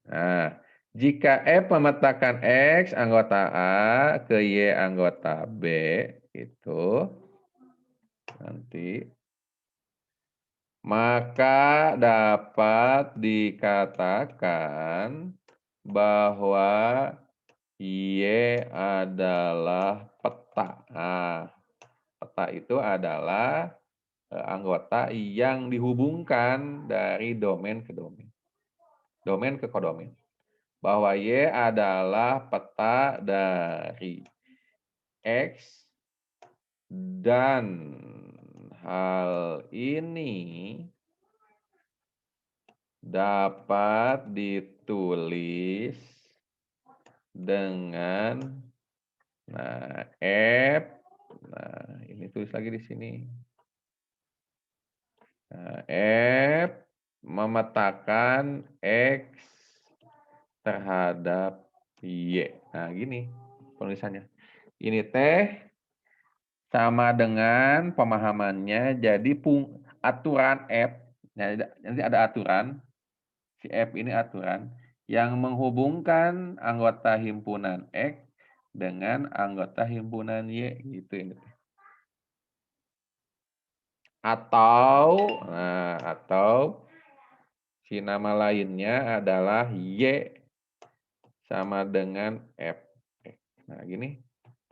Nah, jika F memetakan X anggota A ke Y anggota B, itu nanti maka dapat dikatakan bahwa Y adalah peta. Nah, peta itu adalah anggota yang dihubungkan dari domain ke domain. Domain ke kodomain. Bahwa Y adalah peta dari X dan hal ini dapat ditulis dengan F. Nah, ini tulis lagi di sini. Nah, F memetakan X terhadap Y. Nah, gini penulisannya. Ini teh sama dengan pemahamannya, jadi aturan F, nanti ada aturan, si F ini aturan, yang menghubungkan anggota himpunan X dengan anggota himpunan Y, gitu ini. Atau si nama lainnya adalah Y sama dengan F. Nah, gini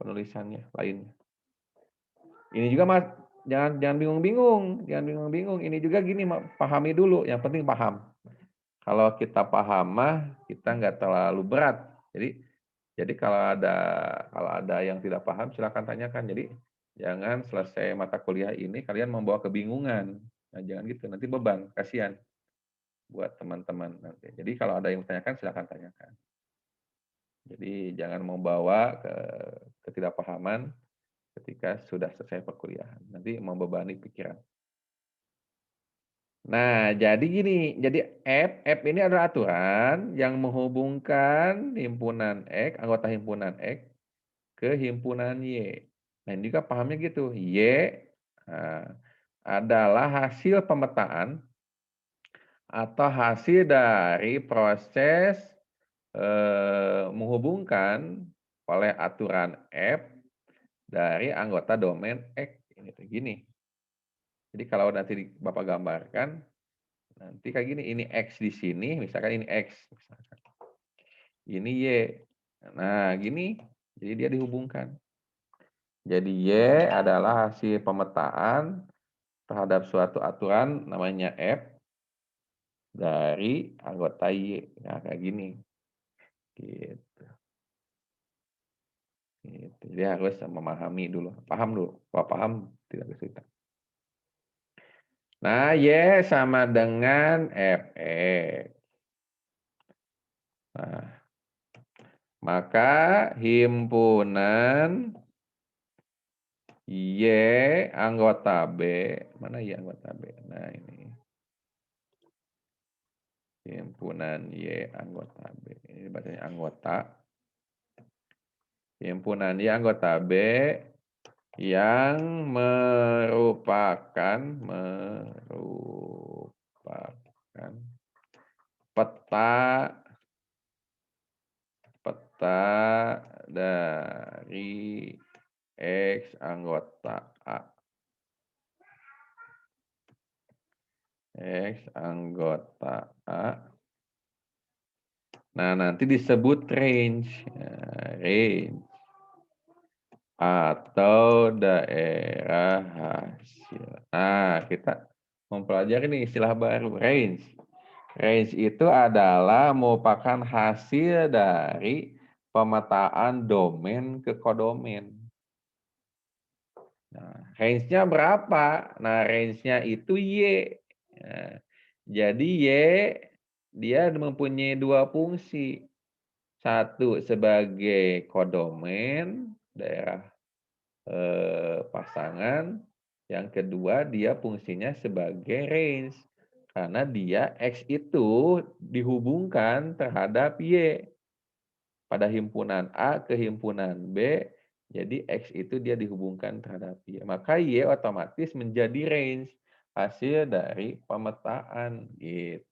penulisannya lainnya. Ini juga Mas, jangan bingung-bingung, Ini juga gini, pahami dulu. Yang penting paham. Kalau kita paham mah kita nggak terlalu berat. Jadi kalau ada yang tidak paham silakan tanyakan. Jadi jangan selesai mata kuliah ini kalian membawa kebingungan. Nah, jangan gitu, nanti beban, kasihan buat teman-teman nanti. Jadi kalau ada yang tanyakan silakan tanyakan. Jadi jangan membawa ketidakpahaman ketika sudah selesai perkuliahan. Nanti membebani pikiran. Nah, jadi gini. Jadi F ini adalah aturan yang menghubungkan himpunan X, anggota himpunan X ke himpunan Y. Nah, ini juga pahamnya gitu. Y adalah hasil pemetaan atau hasil dari proses menghubungkan oleh aturan F dari anggota domain X. Ini gini. Jadi kalau nanti Bapak gambarkan, nanti kayak gini, ini X di sini, misalkan ini X. Misalkan. Ini Y. Nah, gini, jadi dia dihubungkan. Jadi Y adalah hasil pemetaan terhadap suatu aturan namanya F dari anggota Y. Nah, kayak gini. Gitu. Gitu. Dia harus memahami dulu. Paham dulu. Kalau paham, tidak kesulitan. Nah, Y sama dengan Fx. Nah, maka himpunan Y anggota B, mana Y anggota B? Nah, ini. Himpunan Y anggota B. Ini bacanya anggota. Himpunan Y anggota B yang merupakan peta dari X anggota A. X anggota A. Nah, nanti disebut range. Range. Atau daerah hasil. Nah, kita mempelajari nih istilah baru, range. Range itu adalah merupakan hasil dari pemetaan domain ke kodomain. Nah, range-nya berapa? Nah, range-nya itu Y. Nah, jadi Y dia mempunyai dua fungsi. Satu sebagai kodomain, daerah pasangan. Yang kedua, dia fungsinya sebagai range. Karena dia X itu dihubungkan terhadap Y. Pada himpunan A ke himpunan B, jadi X itu dia dihubungkan terhadap Y. Maka Y otomatis menjadi range hasil dari pemetaan. Gitu.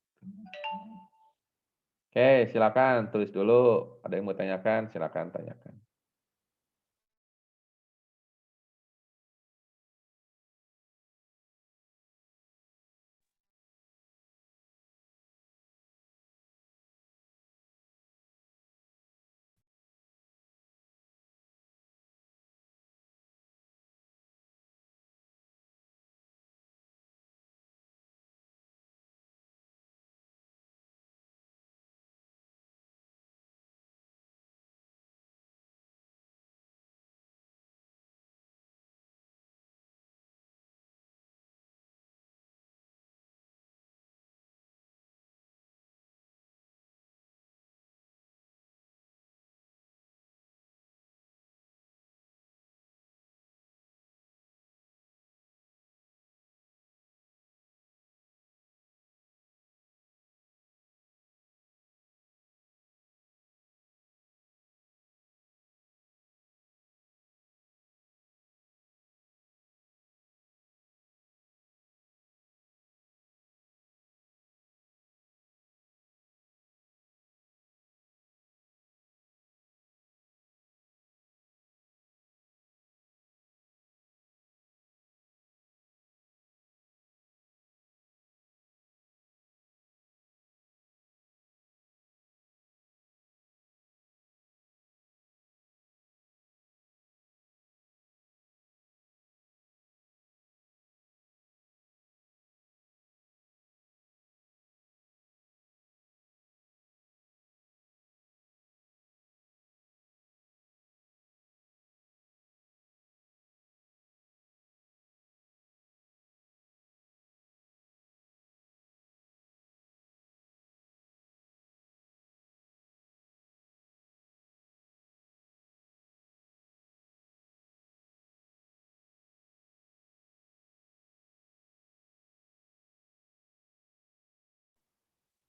Oke, silakan tulis dulu. Ada yang mau tanyakan, silakan tanyakan.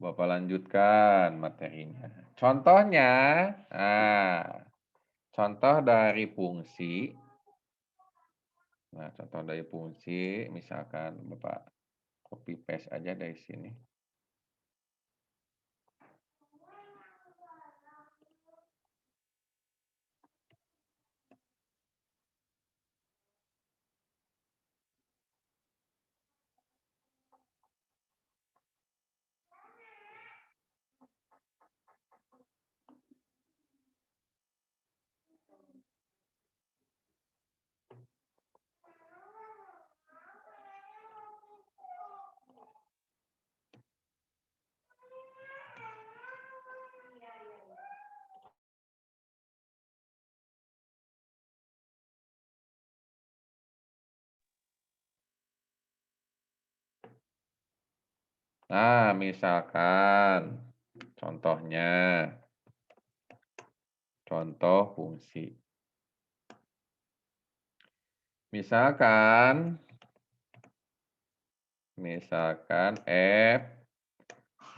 Bapak lanjutkan materinya. Contohnya, contoh dari fungsi. Nah, contoh dari fungsi, misalkan Bapak copy paste aja dari sini. Nah, misalkan contohnya, contoh fungsi. Misalkan F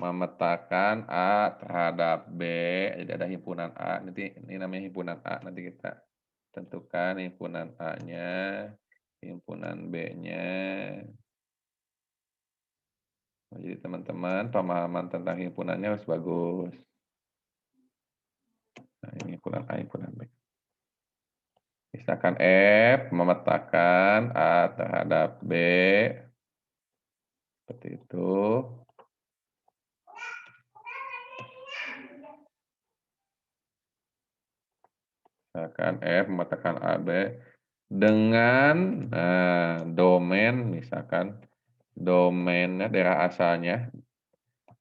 memetakan A terhadap B, jadi ada himpunan A, nanti ini namanya himpunan A, nanti kita tentukan himpunan A-nya, himpunan B-nya. Jadi teman-teman pemahaman tentang himpunannya harus bagus. Nah, ini himpunan A, himpunan B. Misalkan F memetakan A terhadap B, seperti itu. Misalkan F memetakan AB dengan domain, misalkan domainnya daerah asalnya,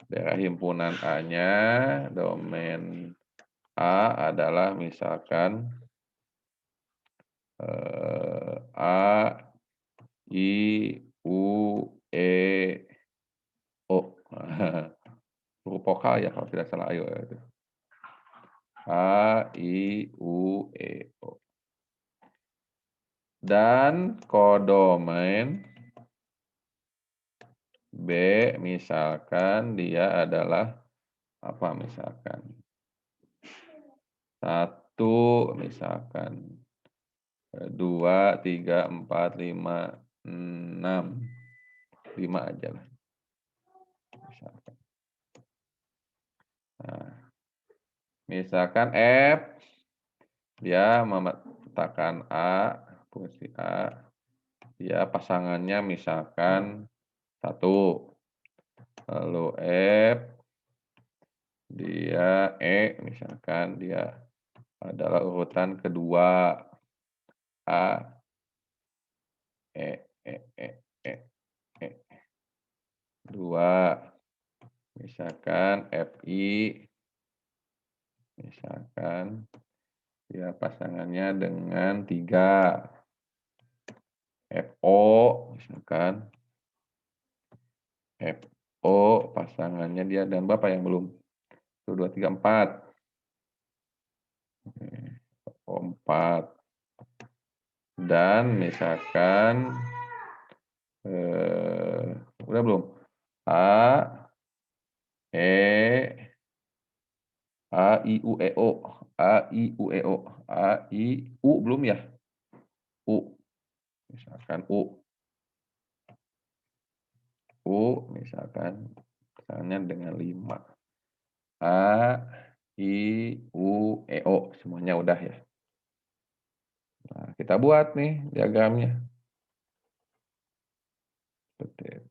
daerah himpunan A-nya, domain A adalah misalkan A, I, U, E, O. Huruf vokal ya kalau tidak salah, ayo. A, I, U, E, O. Dan kodomain B misalkan dia adalah apa misalkan? 1 misalkan. 2, 3, 4, 5, 6. 5 aja lah. Misalkan. Nah, misalkan F dia memetakan A, fungsi A, dia pasangannya misalkan 1. Lalu F dia E, misalkan dia adalah urutan kedua. A, E, E, E, E, E. 2. Misalkan FI, misalkan dia pasangannya dengan 3. FO, misalkan FO pasangannya dia dan Bapak yang belum. 1, 2, 3, 4. 4. Dan misalkan udah belum? A, E, A, I, U, E, O. A, I, U, E, O. A, I, U belum ya? U. Misalkan U. U, misalkan misalnya dengan 5. A, I, U, E, O. Semuanya udah ya. Nah, kita buat nih diagramnya. Seperti itu.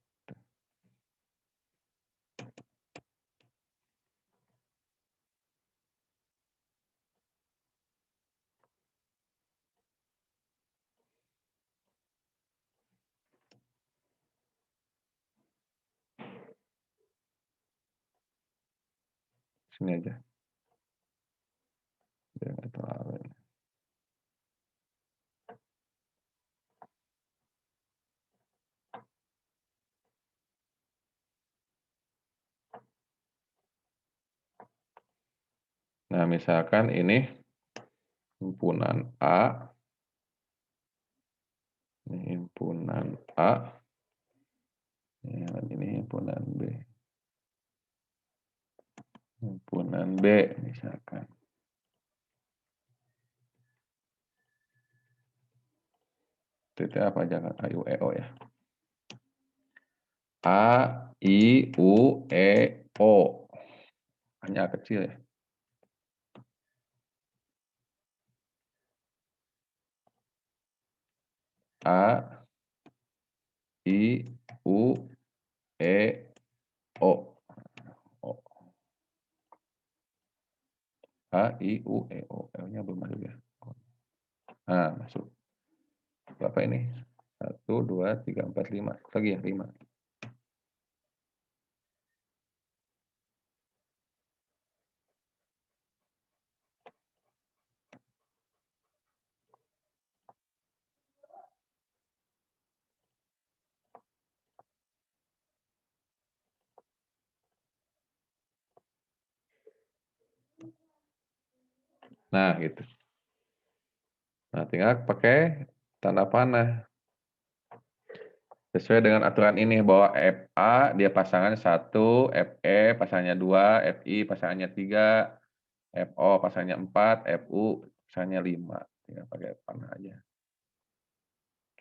Sini aja. Jangan terlalu. Nah, misalkan ini himpunan A. Ini himpunan A. Ini himpunan B. Himpunan B misalkan. Itu apa jangan A, I, U, E, O ya. A, I, U, E, O. Hanya kecil ya. A, I, U, E, O. O. A, I, U, E, O. L-nya belum masuk ya. Nah, masuk. Berapa ini? 1, 2, 3, 4, 5. Lagi ya, 5. Nah, gitu. Nah, tinggal pakai tanda panah. Sesuai dengan aturan ini bahwa FA dia pasangan 1, FE pasangannya 2, FI pasangannya 3, FO pasangannya 4, FU pasangannya 5. Tinggal pakai panah aja.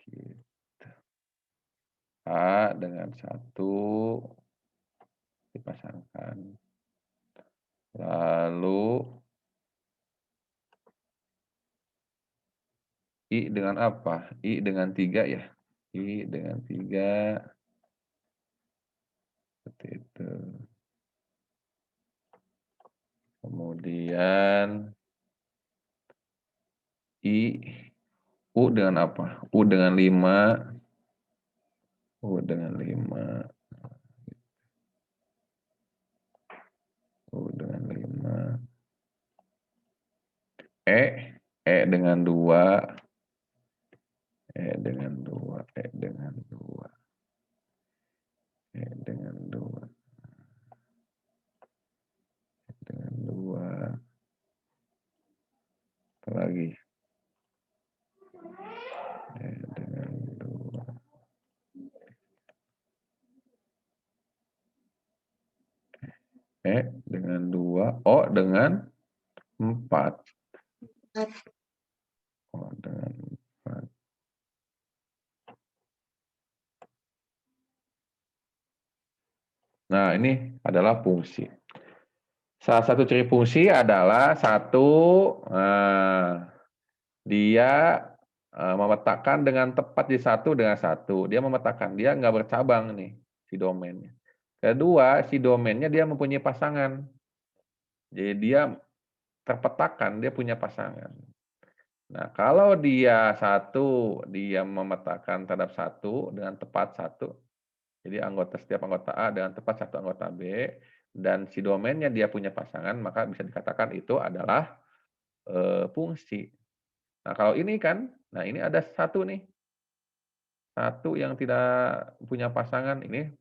Gitu. A dengan 1 dipasangkan. Lalu I dengan apa? I dengan 3 ya. I dengan 3. Seperti itu. Kemudian I, U dengan apa? U dengan 5. U dengan 5. U dengan 5. E dengan 2. E dengan 2. E dengan 2. E dengan 2. E dengan 2. Apa lagi? E dengan 2. E dengan 2. O dengan 4. O dengan 4. Nah, ini adalah fungsi. Salah satu ciri fungsi adalah dia memetakan dengan tepat di satu dengan satu. Dia memetakan, dia nggak bercabang nih si domainnya. Kedua, si domainnya dia mempunyai pasangan. Jadi dia terpetakan, dia punya pasangan. Nah, kalau dia memetakan terhadap satu dengan tepat satu. Jadi setiap anggota A dengan tepat satu anggota B, dan si domainnya dia punya pasangan, maka bisa dikatakan itu adalah fungsi. Nah, kalau ini kan, nah ini ada satu nih. Satu yang tidak punya pasangan, ini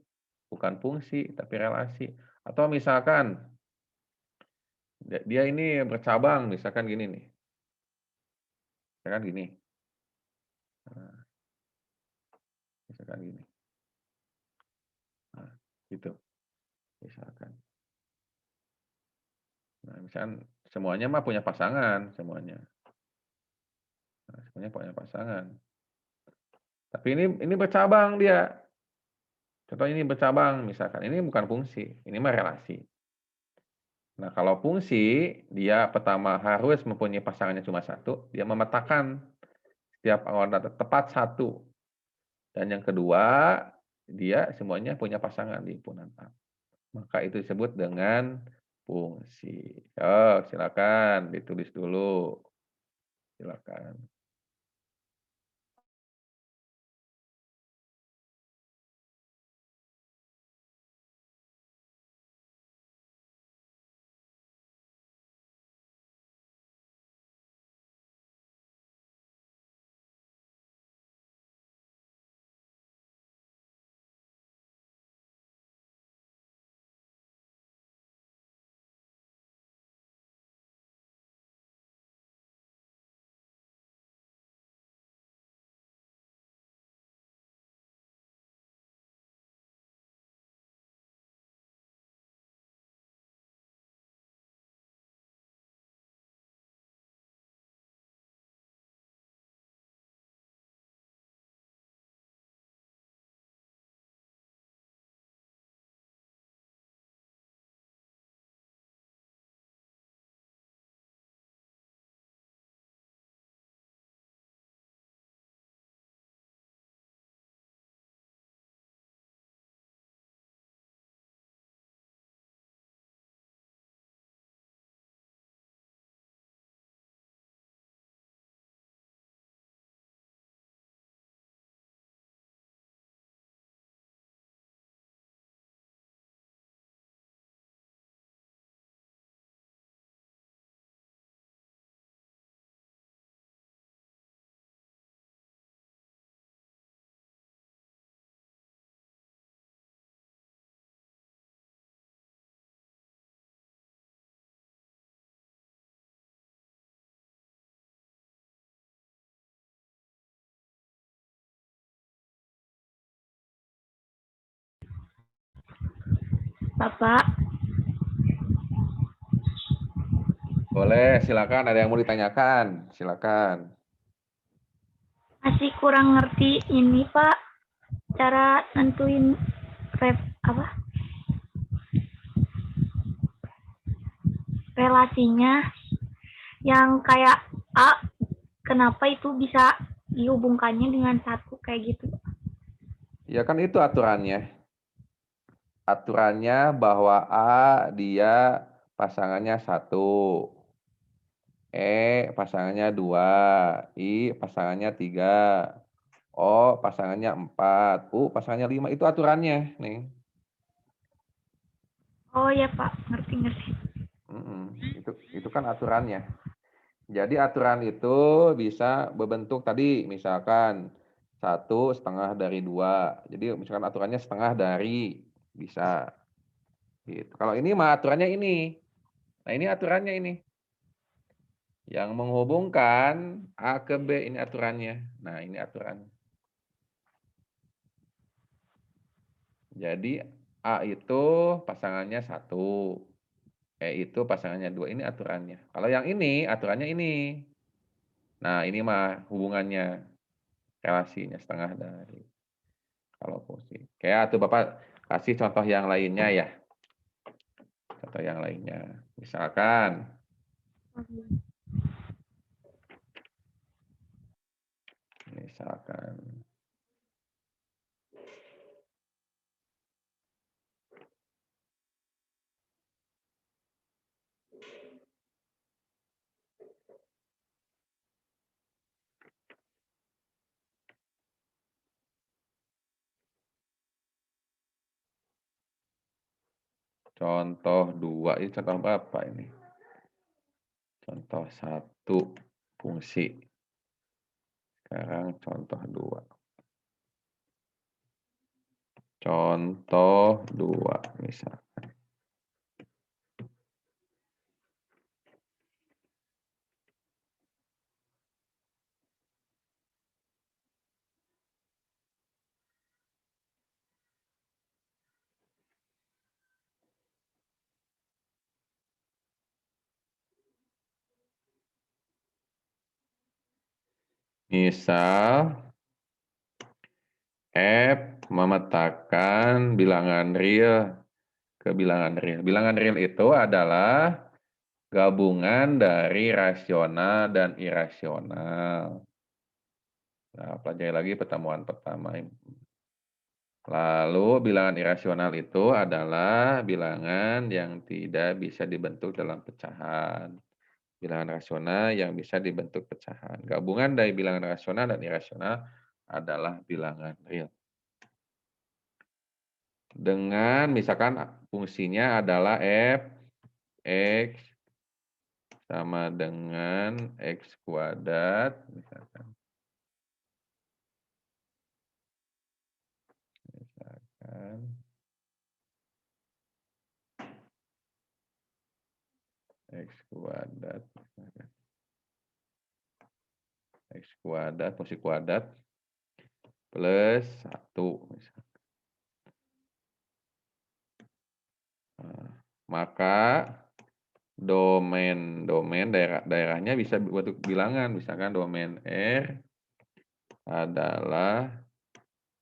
bukan fungsi, tapi relasi. Atau misalkan, dia ini bercabang, misalkan gini nih. Misalkan gini. Nah, misalkan gini. Nah, gitu. Misalkan. Nah, misalkan semuanya mah punya pasangan, semuanya. Nah, semuanya punya pasangan. Tapi ini bercabang dia. Contoh ini bercabang, misalkan. Ini bukan fungsi, ini mah relasi. Nah, kalau fungsi, dia pertama harus mempunyai pasangannya cuma satu, dia memetakan setiap anggota tepat satu. Dan yang kedua, dia semuanya punya pasangan di himpunan A. Maka itu disebut dengan fungsi. Oh, silakan ditulis dulu. Silakan. Bapak, Boleh, silakan. Ada yang mau ditanyakan? Silakan. masih kurang ngerti ini Pak, cara nentuin relasinya yang kayak A, kenapa itu bisa dihubungkannya dengan 1 kayak gitu. Ya kan itu aturannya. Aturannya bahwa A dia pasangannya 1, E pasangannya 2, I pasangannya 3, O pasangannya 4, U pasangannya 5. Itu aturannya nih. Oh ya Pak, ngerti. Itu kan aturannya. Jadi aturan itu bisa berbentuk tadi misalkan 1/2 dari 2. Jadi misalkan aturannya 1/2 dari, bisa. Gitu. Kalau ini mah aturannya ini. Nah ini aturannya ini. Yang menghubungkan A ke B, ini aturannya. Nah ini aturannya. Jadi A itu pasangannya 1, E itu pasangannya 2. Ini aturannya. Kalau yang ini aturannya ini. Nah ini mah hubungannya, relasinya 1/2 dari. Kalau fungsi. Kayak tuh Bapak kasih contoh yang lainnya ya. Contoh yang lainnya. Misalkan. Contoh 2, ini contoh apa ini? Contoh 1, fungsi. Sekarang contoh 2. Contoh 2, misalkan. Misal F memetakan bilangan real ke bilangan real. Bilangan real itu adalah gabungan dari rasional dan irasional. Nah, pelajari lagi pertemuan pertama ini. Lalu bilangan irasional itu adalah bilangan yang tidak bisa dibentuk dalam pecahan. Bilangan rasional yang bisa dibentuk pecahan. Gabungan dari bilangan rasional dan irasional adalah bilangan real. Dengan misalkan fungsinya adalah f x sama dengan x kuadrat, misalkan x kuadrat fungsi kuadrat plus 1 misalkan. Nah, maka domain daerahnya bisa bentuk bilangan, misalkan domain R adalah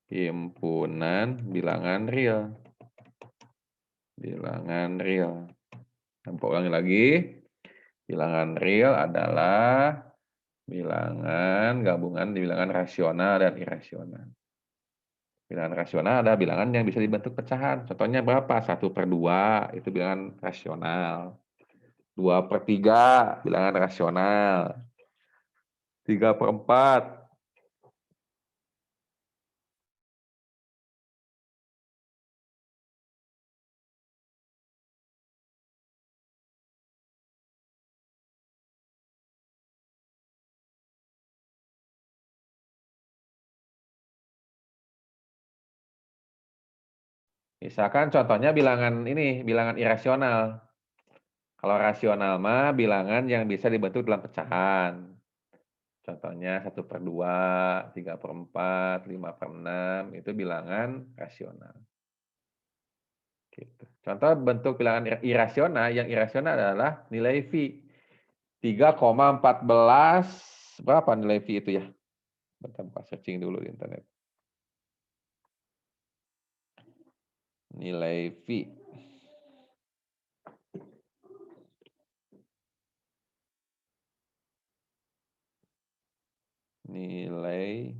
himpunan bilangan real. Bilangan real. Ulangi lagi. Bilangan real /adalah bilangan gabungan di bilangan rasional dan irasional. Bilangan rasional adalah bilangan yang bisa dibentuk pecahan. Contohnya berapa? 1/2 itu bilangan rasional. 2/3 bilangan rasional. 3/4. Misalkan contohnya bilangan ini, bilangan irasional. Kalau rasional mah bilangan yang bisa dibentuk dalam pecahan. Contohnya 1/2, 3/4, 5/6, itu bilangan rasional. Gitu. Contoh bentuk bilangan irasional, yang irasional adalah nilai V. 3,14, berapa nilai V itu ya? Bentar, searching dulu di internet. Nilai V. Nilai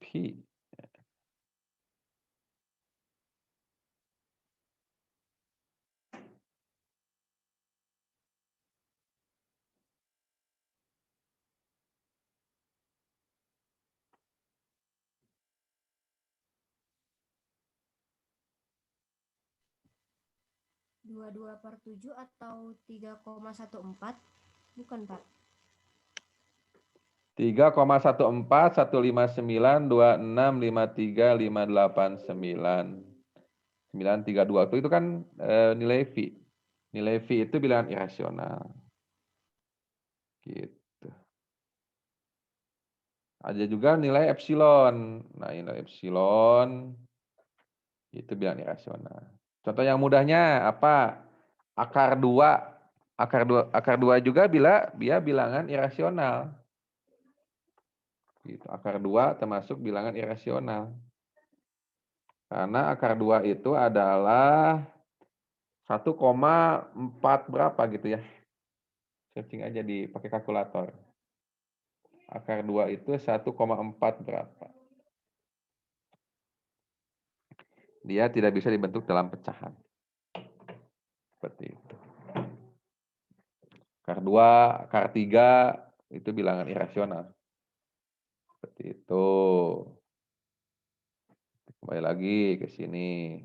V. 22/7 atau 3,14? Bukan, Pak. 3,14, 159, 26, 53, 589. 932 itu kan nilai V. Nilai V itu bilangan irasional. Gitu. Ada juga nilai epsilon. Nah, nilai epsilon itu bilangan irasional. Contoh yang mudahnya apa? Akar 2. Akar 2 juga dia bilangan irasional. Gitu. Akar 2 termasuk bilangan irasional. Karena akar 2 itu adalah 1,4 berapa gitu ya. Searching aja pakai kalkulator. Akar 2 itu 1,4 berapa. Dia tidak bisa dibentuk dalam pecahan. Seperti itu. Akar 2, akar 3 itu bilangan irasional. Seperti itu. Kembali lagi ke sini.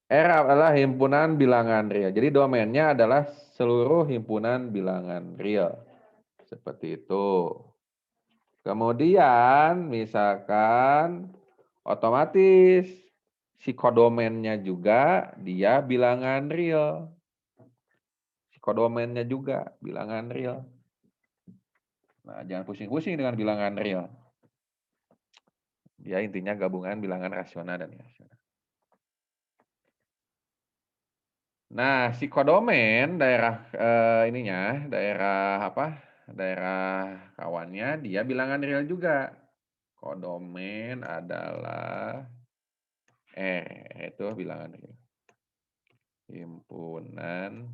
R adalah himpunan bilangan real. Jadi domainnya adalah seluruh himpunan bilangan real. Seperti itu. Kemudian misalkan otomatis si kodomennya juga dia bilangan real. Si kodomennya juga bilangan real. Nah, jangan pusing-pusing dengan bilangan real. Dia intinya gabungan bilangan rasional dan irasional. Nah, si kodomen daerah daerah apa? Daerah kawannya dia bilangan real juga. Kodomen adalah itu bilangan real. Himpunan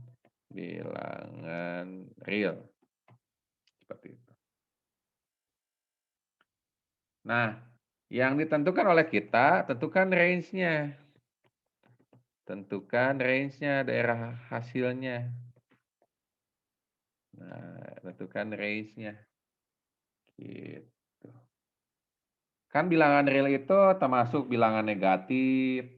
bilangan real. Seperti itu. Nah, yang ditentukan oleh kita, tentukan range-nya. Tentukan range-nya, daerah hasilnya. Nah, tentukan range-nya. Gitu. Kan bilangan real itu termasuk bilangan negatif.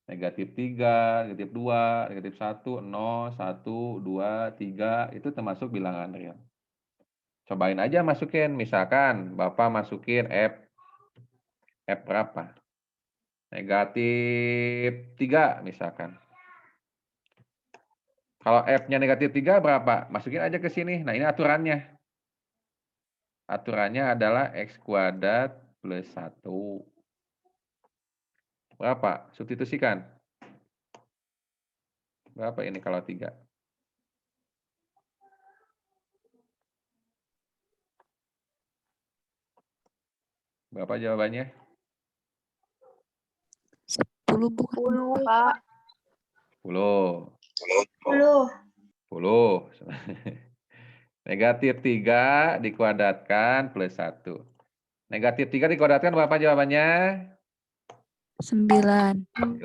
Negatif 3, negatif 2, negatif 1, 0, 1, 2, 3. Itu termasuk bilangan real. Cobain aja masukin. Misalkan Bapak masukin F berapa? Negatif 3 misalkan. Kalau F-nya negatif 3 berapa? Masukin aja ke sini. Nah, ini aturannya. Aturannya adalah X kuadrat plus 1. Berapa? Substitusikan. Berapa ini kalau 3? Berapa jawabannya? 10 bukan? 10, Pak. 10. 10. 10. Negatif 3 dikuadratkan plus 1. Negatif 3 dikuadratkan berapa jawabannya? 9. 9.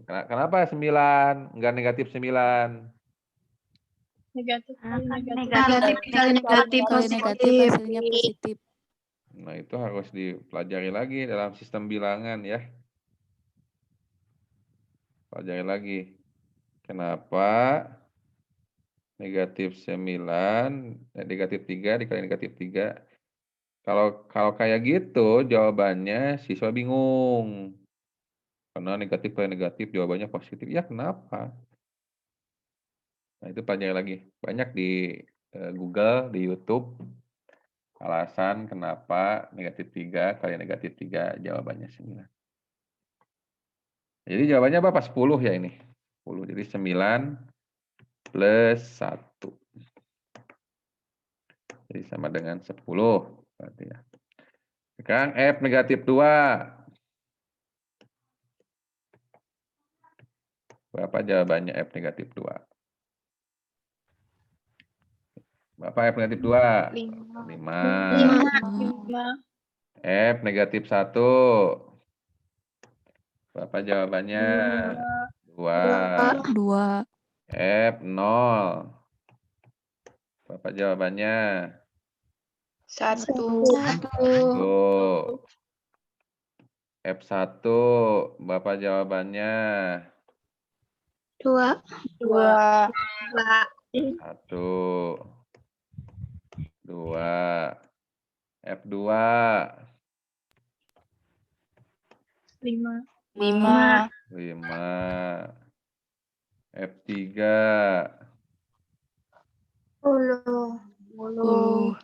Kenapa 9? Enggak negatif 9. Negatif kali negatif. Negatif kali negatif Kali negatif positif. hasilnya positif. Nah, itu harus dipelajari lagi dalam sistem bilangan ya. Pelajari lagi. Kenapa negatif 9, negatif 3 dikali negatif 3. Kalau kayak gitu jawabannya siswa bingung. Karena negatif kali negatif jawabannya positif. Ya kenapa? Nah, itu pelajari lagi. Banyak di Google, di YouTube. Alasan kenapa negatif 3 kali negatif 3 jawabannya 9. Jadi jawabannya berapa? 10 ya ini. 10. Jadi 9 plus 1. Jadi sama dengan 10. Berarti ya. Sekarang F negatif 2. Berapa jawabannya F negatif 2? Berapa F negatif 2? 5. 5. 5. F negatif 1. Berapa jawabannya? 2. 2. F 0. Berapa jawabannya? 1. 1. F1. Berapa jawabannya? 2. 1. 2. F2. 5. 5. F3. 10.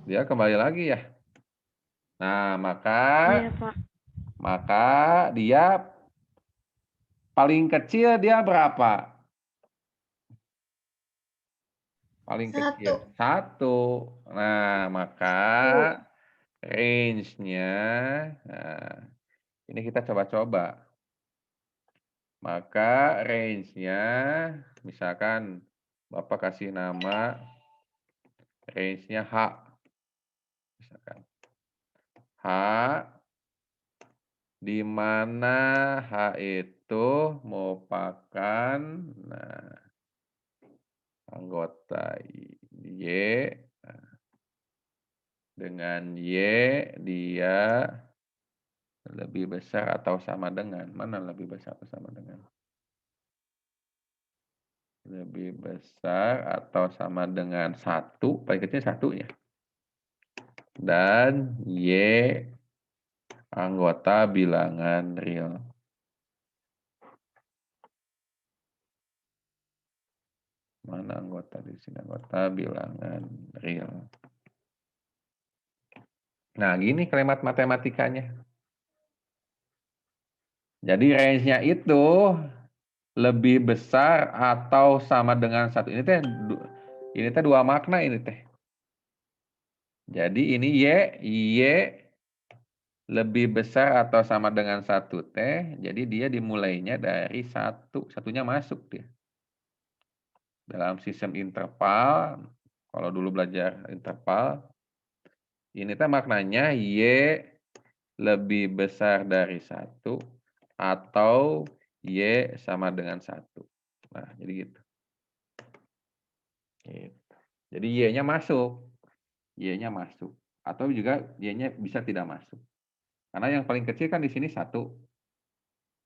Dia kembali lagi ya. Nah, Iya, Pak. maka dia paling kecil dia berapa? Paling kecil 1. Nah, maka range-nya, nah, ini kita coba-coba. Maka range-nya, misalkan Bapak kasih nama range-nya H. Misalkan H, di mana H itu merupakan anggota Y, dengan Y dia lebih besar atau sama dengan, mana lebih besar atau sama dengan? Lebih besar atau sama dengan 1, paling kecil 1 ya. Dan Y anggota bilangan real. Mana anggota di sini? Anggota bilangan real. Nah, gini kalimat matematikanya. Jadi range-nya itu lebih besar atau sama dengan 1. Ini teh 2 makna ini teh. Jadi ini Y lebih besar atau sama dengan 1 teh. Jadi dia dimulainya dari 1. Satunya masuk dia. Dalam sistem interval, kalau dulu belajar interval, ini teh maknanya Y lebih besar dari 1 atau Y sama dengan 1. Nah, jadi gitu. Jadi Y-nya masuk. Y-nya masuk. Atau juga Y-nya bisa tidak masuk. Karena yang paling kecil kan di sini 1.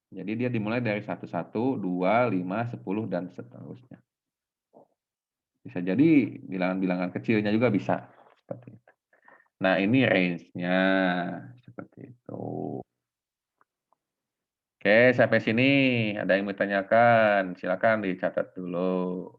Jadi dia dimulai dari 1, 1, 2, 5, 10, dan seterusnya. Bisa jadi bilangan-bilangan kecilnya juga bisa. Seperti itu. Nah, ini range-nya. Seperti itu. Oke, sampai sini ada yang mau ditanyakan? Silakan dicatat dulu.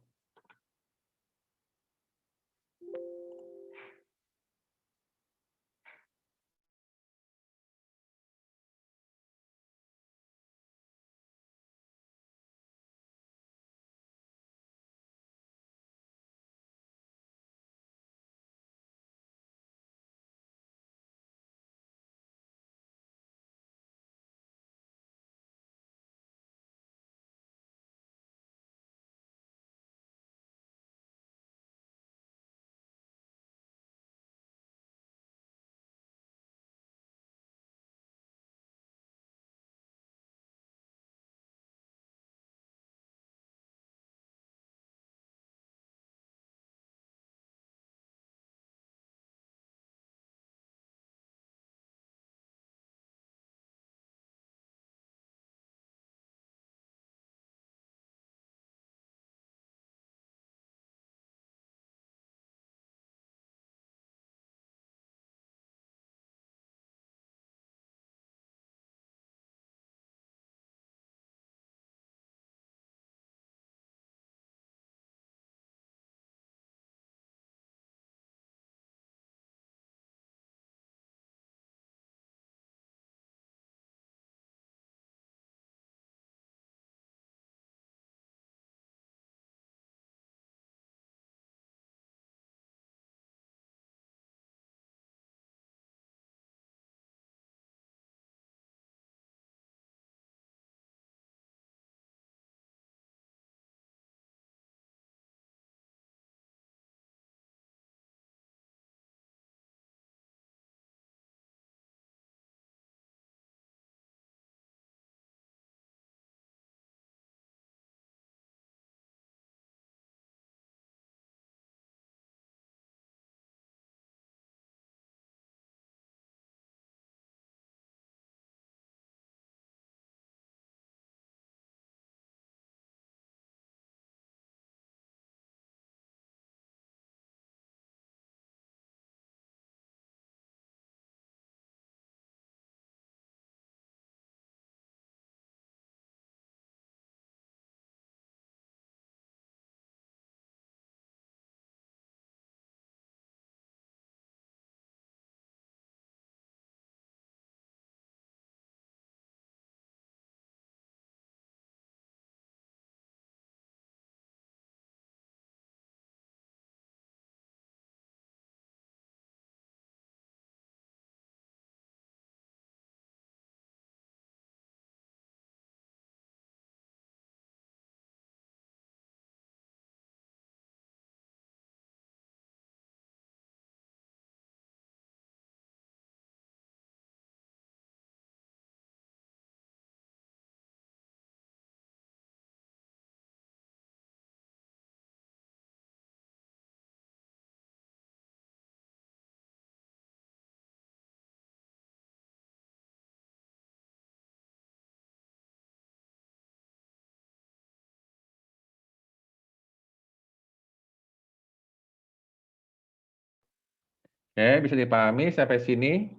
Oke, bisa dipahami sampai sini,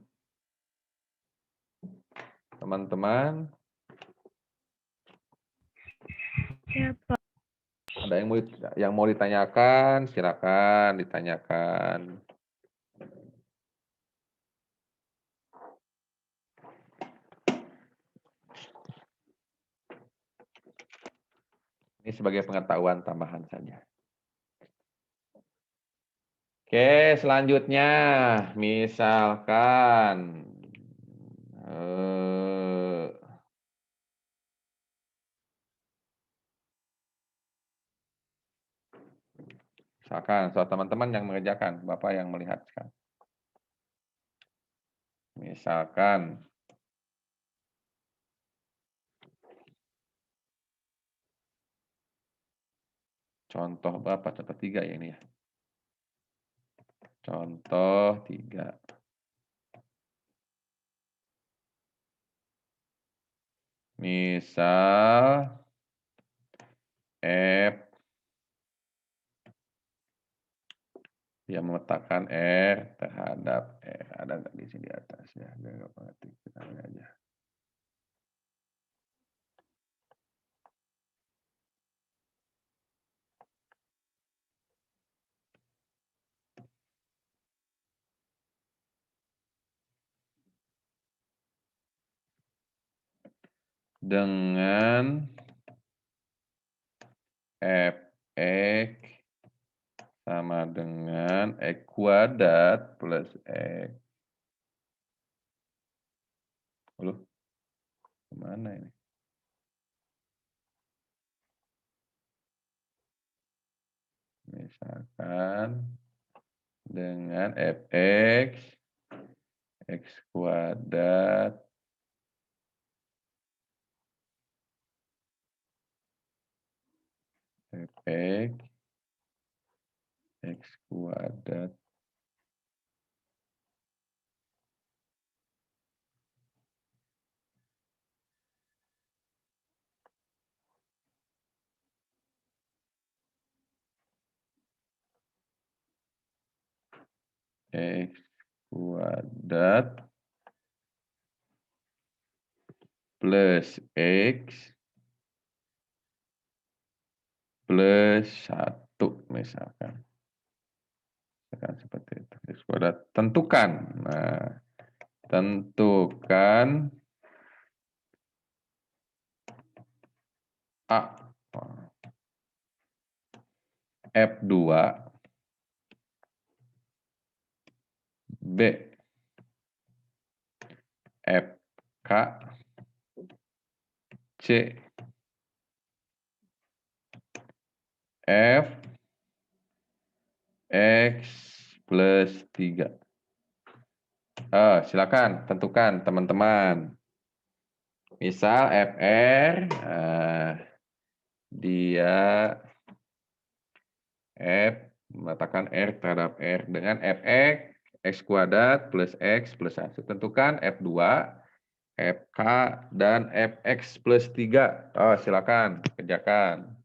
teman-teman? Ya, Pak. Ada yang mau ditanyakan? Silakan ditanyakan. Ini sebagai pengetahuan tambahan saja. Oke, selanjutnya misalkan soal teman-teman yang mengerjakan, Bapak yang melihat sekarang. Misalkan contoh Bapak, contoh 3 ya ini ya. Contoh 3. Misal F dia meletakkan R terhadap R. Ada nggak di sini di atas ya? Biar pengerti kita aja. Dengan Fx sama dengan X kuadrat plus X. Loh, kemana ini? Misalkan dengan Fx, X kuadrat, Fx, X kuadrat, X kuadrat plus X plus 1 misalkan. Misalkan seperti itu. X kuadrat. Tentukan. Nah, tentukan A. F2 B FK C F X plus 3. Silakan tentukan teman-teman. Misal FR dia F meletakkan R terhadap R dengan Fx X kuadrat plus X plus 1. Tentukan F2, FK, dan Fx plus 3. Silakan kerjakan.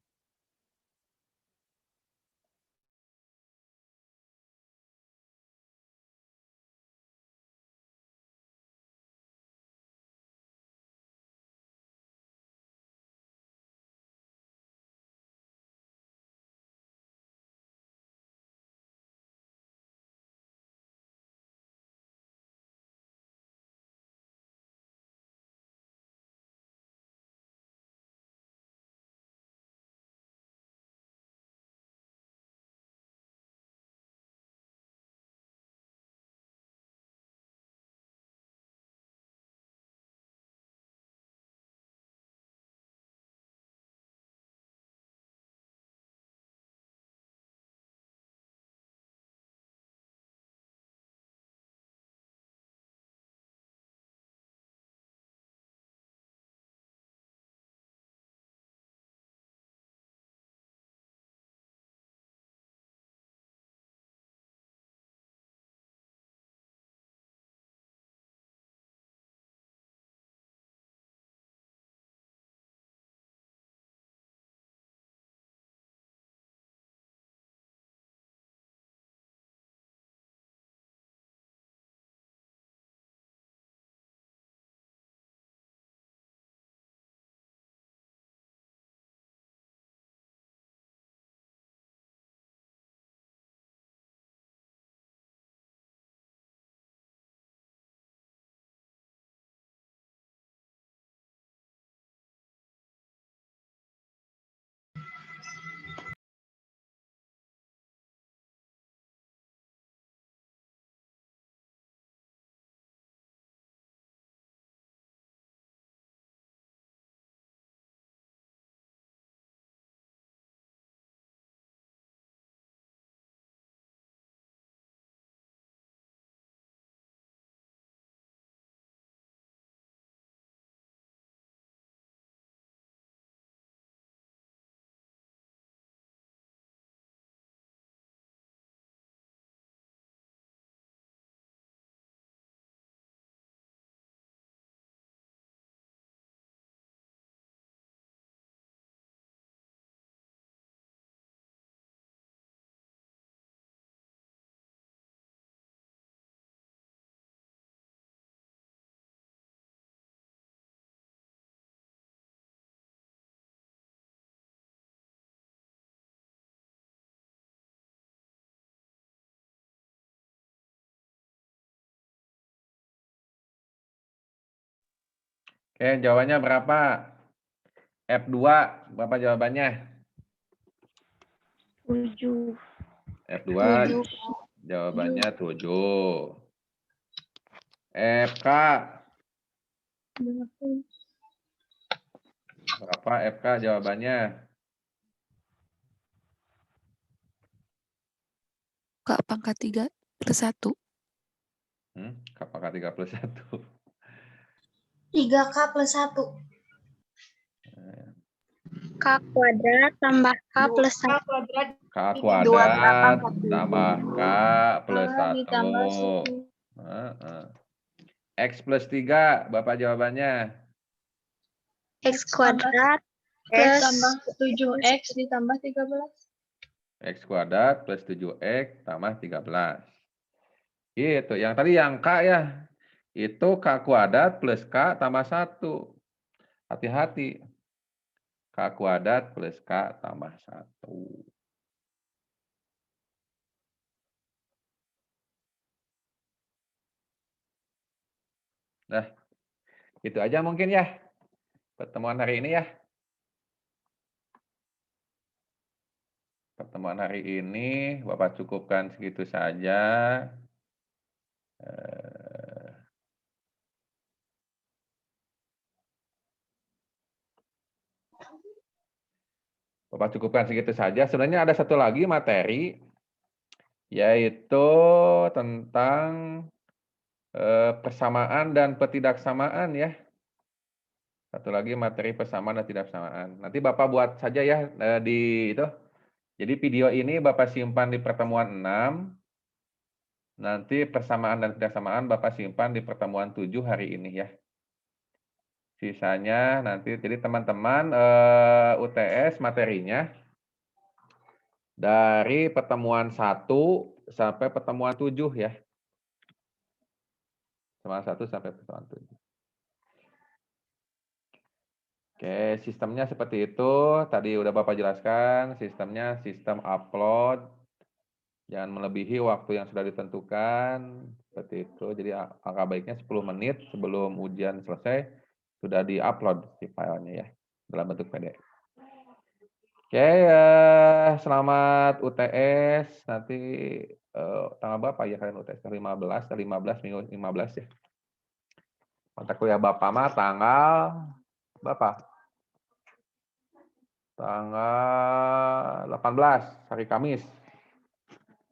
Oke, jawabannya berapa? F2, berapa jawabannya? 7. F2, 7. jawabannya 7. FK, berapa FK jawabannya? Kak, pangkat 3+1. Apakah 31? 3K plus 1. K kuadrat tambah K plus 1. K kuadrat tambah K plus 1. Ditambah 1. X plus 3, Bapak jawabannya? X kuadrat X plus tambah 7X ditambah 13. X kuadrat plus 7X tambah 13. Gitu. Yang tadi yang K ya. Itu K kuadrat plus K tambah 1. Hati-hati. K kuadrat plus K tambah 1. Nah, itu aja mungkin ya. Pertemuan hari ini ya. Pertemuan hari ini Bapak cukupkan segitu saja. Bapak cukupkan segitu saja. Sebenarnya ada satu lagi materi, yaitu tentang persamaan dan ketidaksamaan ya. Satu lagi materi persamaan dan ketidaksamaan. Nanti Bapak buat saja ya di itu. Jadi video ini Bapak simpan di pertemuan 6. Nanti persamaan dan ketidaksamaan Bapak simpan di pertemuan 7 hari ini ya. Sisanya nanti, jadi teman-teman UTS materinya dari pertemuan 1 sampai pertemuan 7 ya. Pertemuan 1 sampai pertemuan 7. Oke, sistemnya seperti itu. Tadi udah Bapak jelaskan, sistemnya sistem upload. Jangan melebihi waktu yang sudah ditentukan. Seperti itu. Jadi angka baiknya 10 menit sebelum ujian selesai, sudah di-upload si filenya ya, dalam bentuk PDF. Oke, selamat UTS. Nanti tanggal berapa ya kalian UTS? 15 minggu 15 ya. Mata kuliah Bapak mah tanggal berapa? Tanggal 18 hari Kamis.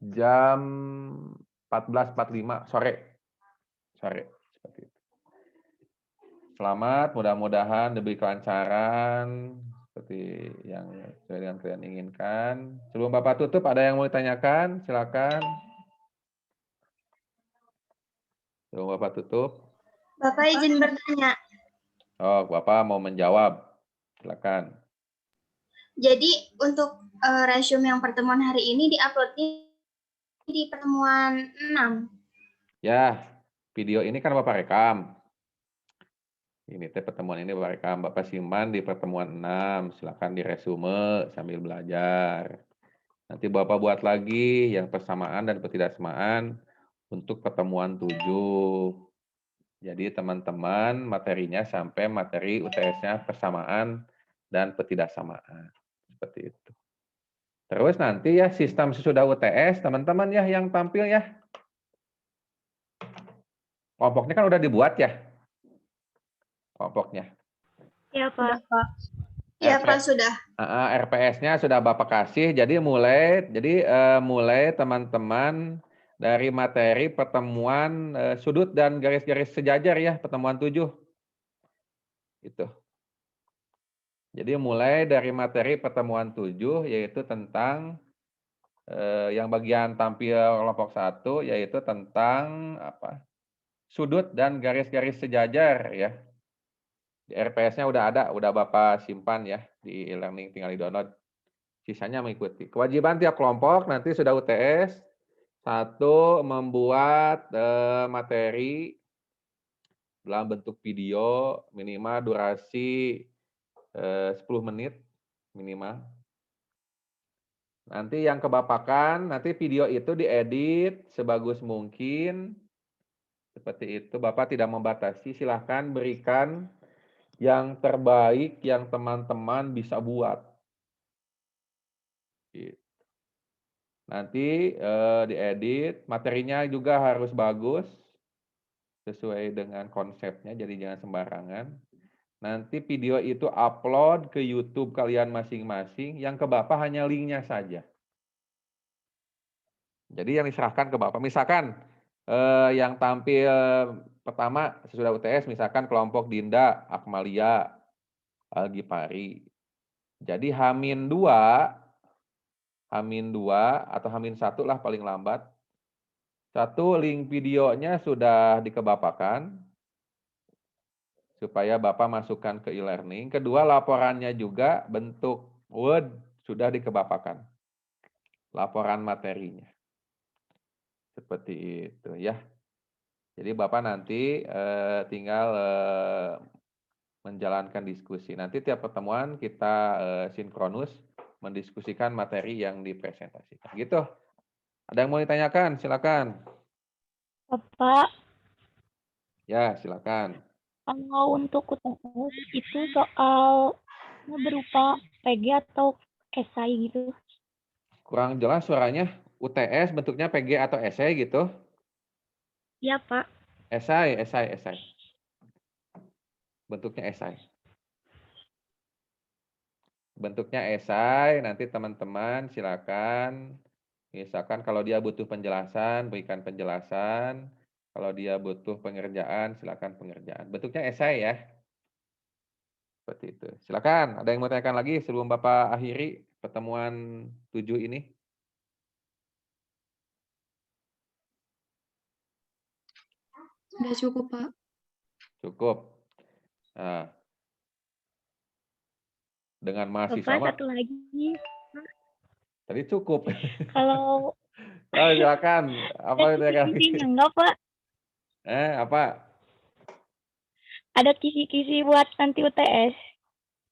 Jam 14.45 sore. Seperti itu. Selamat, mudah-mudahan diberi kelancaran seperti yang sesuai dengan kalian inginkan. Sebelum Bapak tutup, ada yang mau ditanyakan? Silakan. Sebelum Bapak tutup. Bapak izin bertanya. Oh, Bapak mau menjawab. Silakan. Jadi untuk resume yang pertemuan hari ini diuploadnya di pertemuan 6. Ya, video ini kan Bapak rekam. Ini pertemuan ini Bapak rekam. Bapak simpan di pertemuan 6. Silakan diresume sambil belajar. Nanti Bapak buat lagi yang persamaan dan ketidaksamaan untuk pertemuan 7. Jadi teman-teman materinya sampai materi UTS-nya persamaan dan ketidaksamaan. Seperti itu. Terus nanti ya sistem sesudah UTS, teman-teman ya yang tampil ya. Kelompoknya kan udah dibuat ya. Kelompoknya. ya Pak. Ya Pak sudah. RPS-nya sudah Bapak kasih. Jadi mulai teman-teman dari materi pertemuan sudut dan garis-garis sejajar ya, pertemuan 7. Itu. Jadi mulai dari materi pertemuan 7 yaitu tentang yang bagian tampil kelompok 1 yaitu tentang apa? Sudut dan garis-garis sejajar ya. Di RPS-nya udah ada, udah Bapak simpan ya di e-learning, tinggal di-download. Sisanya mengikuti. Kewajiban tiap kelompok nanti sudah UTS. 1, membuat materi dalam bentuk video minimal durasi 10 menit minimal. Nanti yang kebapakan, nanti video itu diedit sebagus mungkin. Seperti itu, Bapak tidak membatasi, silahkan berikan yang terbaik yang teman-teman bisa buat. Gitu. Nanti diedit, materinya juga harus bagus, sesuai dengan konsepnya, jadi jangan sembarangan. Nanti video itu upload ke YouTube kalian masing-masing, yang ke Bapak hanya linknya saja. Jadi yang diserahkan ke Bapak, misalkan yang tampil pertama sesudah UTS, misalkan kelompok Dinda, Akmalia, Algipari. Jadi H-2 atau H-1 lah paling lambat. Satu, link videonya sudah dikebapakan, supaya Bapak masukkan ke e-learning. Kedua, laporannya juga bentuk Word sudah dikebapakan. Laporan materinya. Seperti itu ya. Jadi Bapak nanti tinggal menjalankan diskusi. Nanti tiap pertemuan kita sinkronus mendiskusikan materi yang dipresentasikan. Gitu. Ada yang mau ditanyakan? Silakan. Bapak, Ya, silakan. kalau untuk UTS itu soalnya berupa PG atau esai gitu. Kurang jelas suaranya. UTS bentuknya PG atau esai gitu? Iya, Pak. Esai. Bentuknya esai. Bentuknya esai, nanti teman-teman silakan. Misalkan kalau dia butuh penjelasan, berikan penjelasan. Kalau dia butuh pengerjaan, silakan pengerjaan. Bentuknya esai ya. Seperti itu. Silakan, ada yang mau tanyakan lagi sebelum Bapak akhiri pertemuan 7 ini? Udah cukup, Pak. Cukup. Nah, dengan mahasiswa Bapak, satu lagi. tadi cukup. Kalau Oh, silakan. Apa yang ada ditanyakan? kisi-kisinya enggak, Pak? Apa? Ada kisi-kisi buat nanti UTS.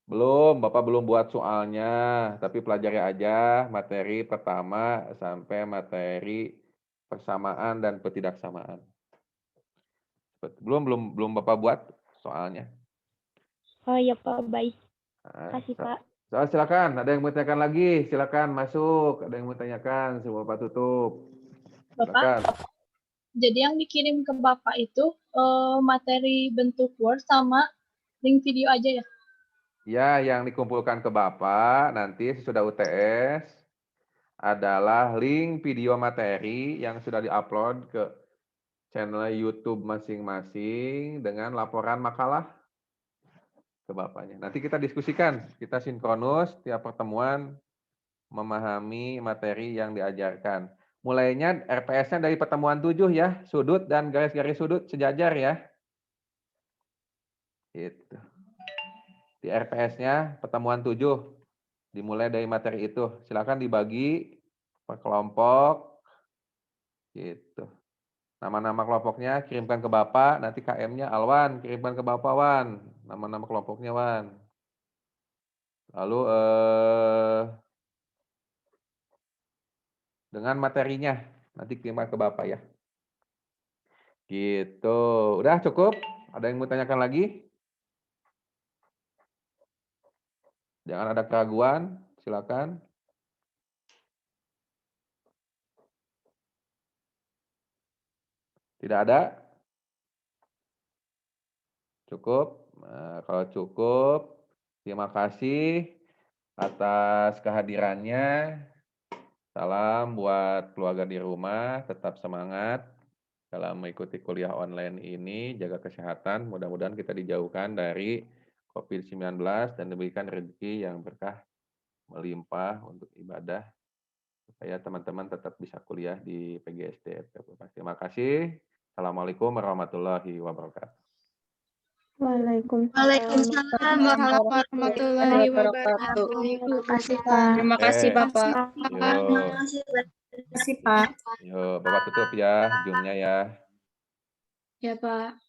Belum, Bapak belum buat soalnya, tapi pelajari aja materi pertama sampai materi persamaan dan ketidaksamaan. Belum Bapak buat soalnya. Oh iya, Pak, baik. Nah, Kasih, Pak. silakan, ada yang mau tanyakan lagi? Silakan masuk, ada yang mau tanyakan sebelum Bapak tutup. Bapak, Silakan. jadi yang dikirim ke Bapak itu materi bentuk Word sama link video aja ya? Ya, yang dikumpulkan ke Bapak nanti sesudah UTS adalah link video materi yang sudah diupload ke channel YouTube masing-masing dengan laporan makalah ke Bapaknya. Nanti kita diskusikan, kita sinkronus tiap pertemuan memahami materi yang diajarkan. Mulainya RPS-nya dari pertemuan 7 ya, sudut dan garis-garis sudut sejajar ya. Gitu. Di RPS-nya pertemuan 7 dimulai dari materi itu. Silakan dibagi per kelompok. Gitu. Nama-nama kelompoknya kirimkan ke Bapak, nanti KM-nya Alwan, kirimkan ke Bapak Wan. Nama-nama kelompoknya Wan. Lalu dengan materinya nanti kirimkan ke Bapak ya. Gitu. Udah cukup? Ada yang mau tanyakan lagi? Jangan ada keraguan, silakan. Tidak ada? Cukup? Nah, kalau cukup, terima kasih atas kehadirannya. Salam buat keluarga di rumah, tetap semangat dalam mengikuti kuliah online ini, jaga kesehatan, mudah-mudahan kita dijauhkan dari COVID-19 dan diberikan rezeki yang berkah melimpah untuk ibadah, supaya teman-teman tetap bisa kuliah di PGSD. Terima kasih. Assalamualaikum warahmatullahi wabarakatuh. Waalaikumsalam warahmatullahi wabarakatuh. Terima kasih, Pak. Terima kasih, Bapak. Yuk, Terima kasih, Pak. yuk, Bapak tutup ya, Zoom-nya ya. Ya, Pak.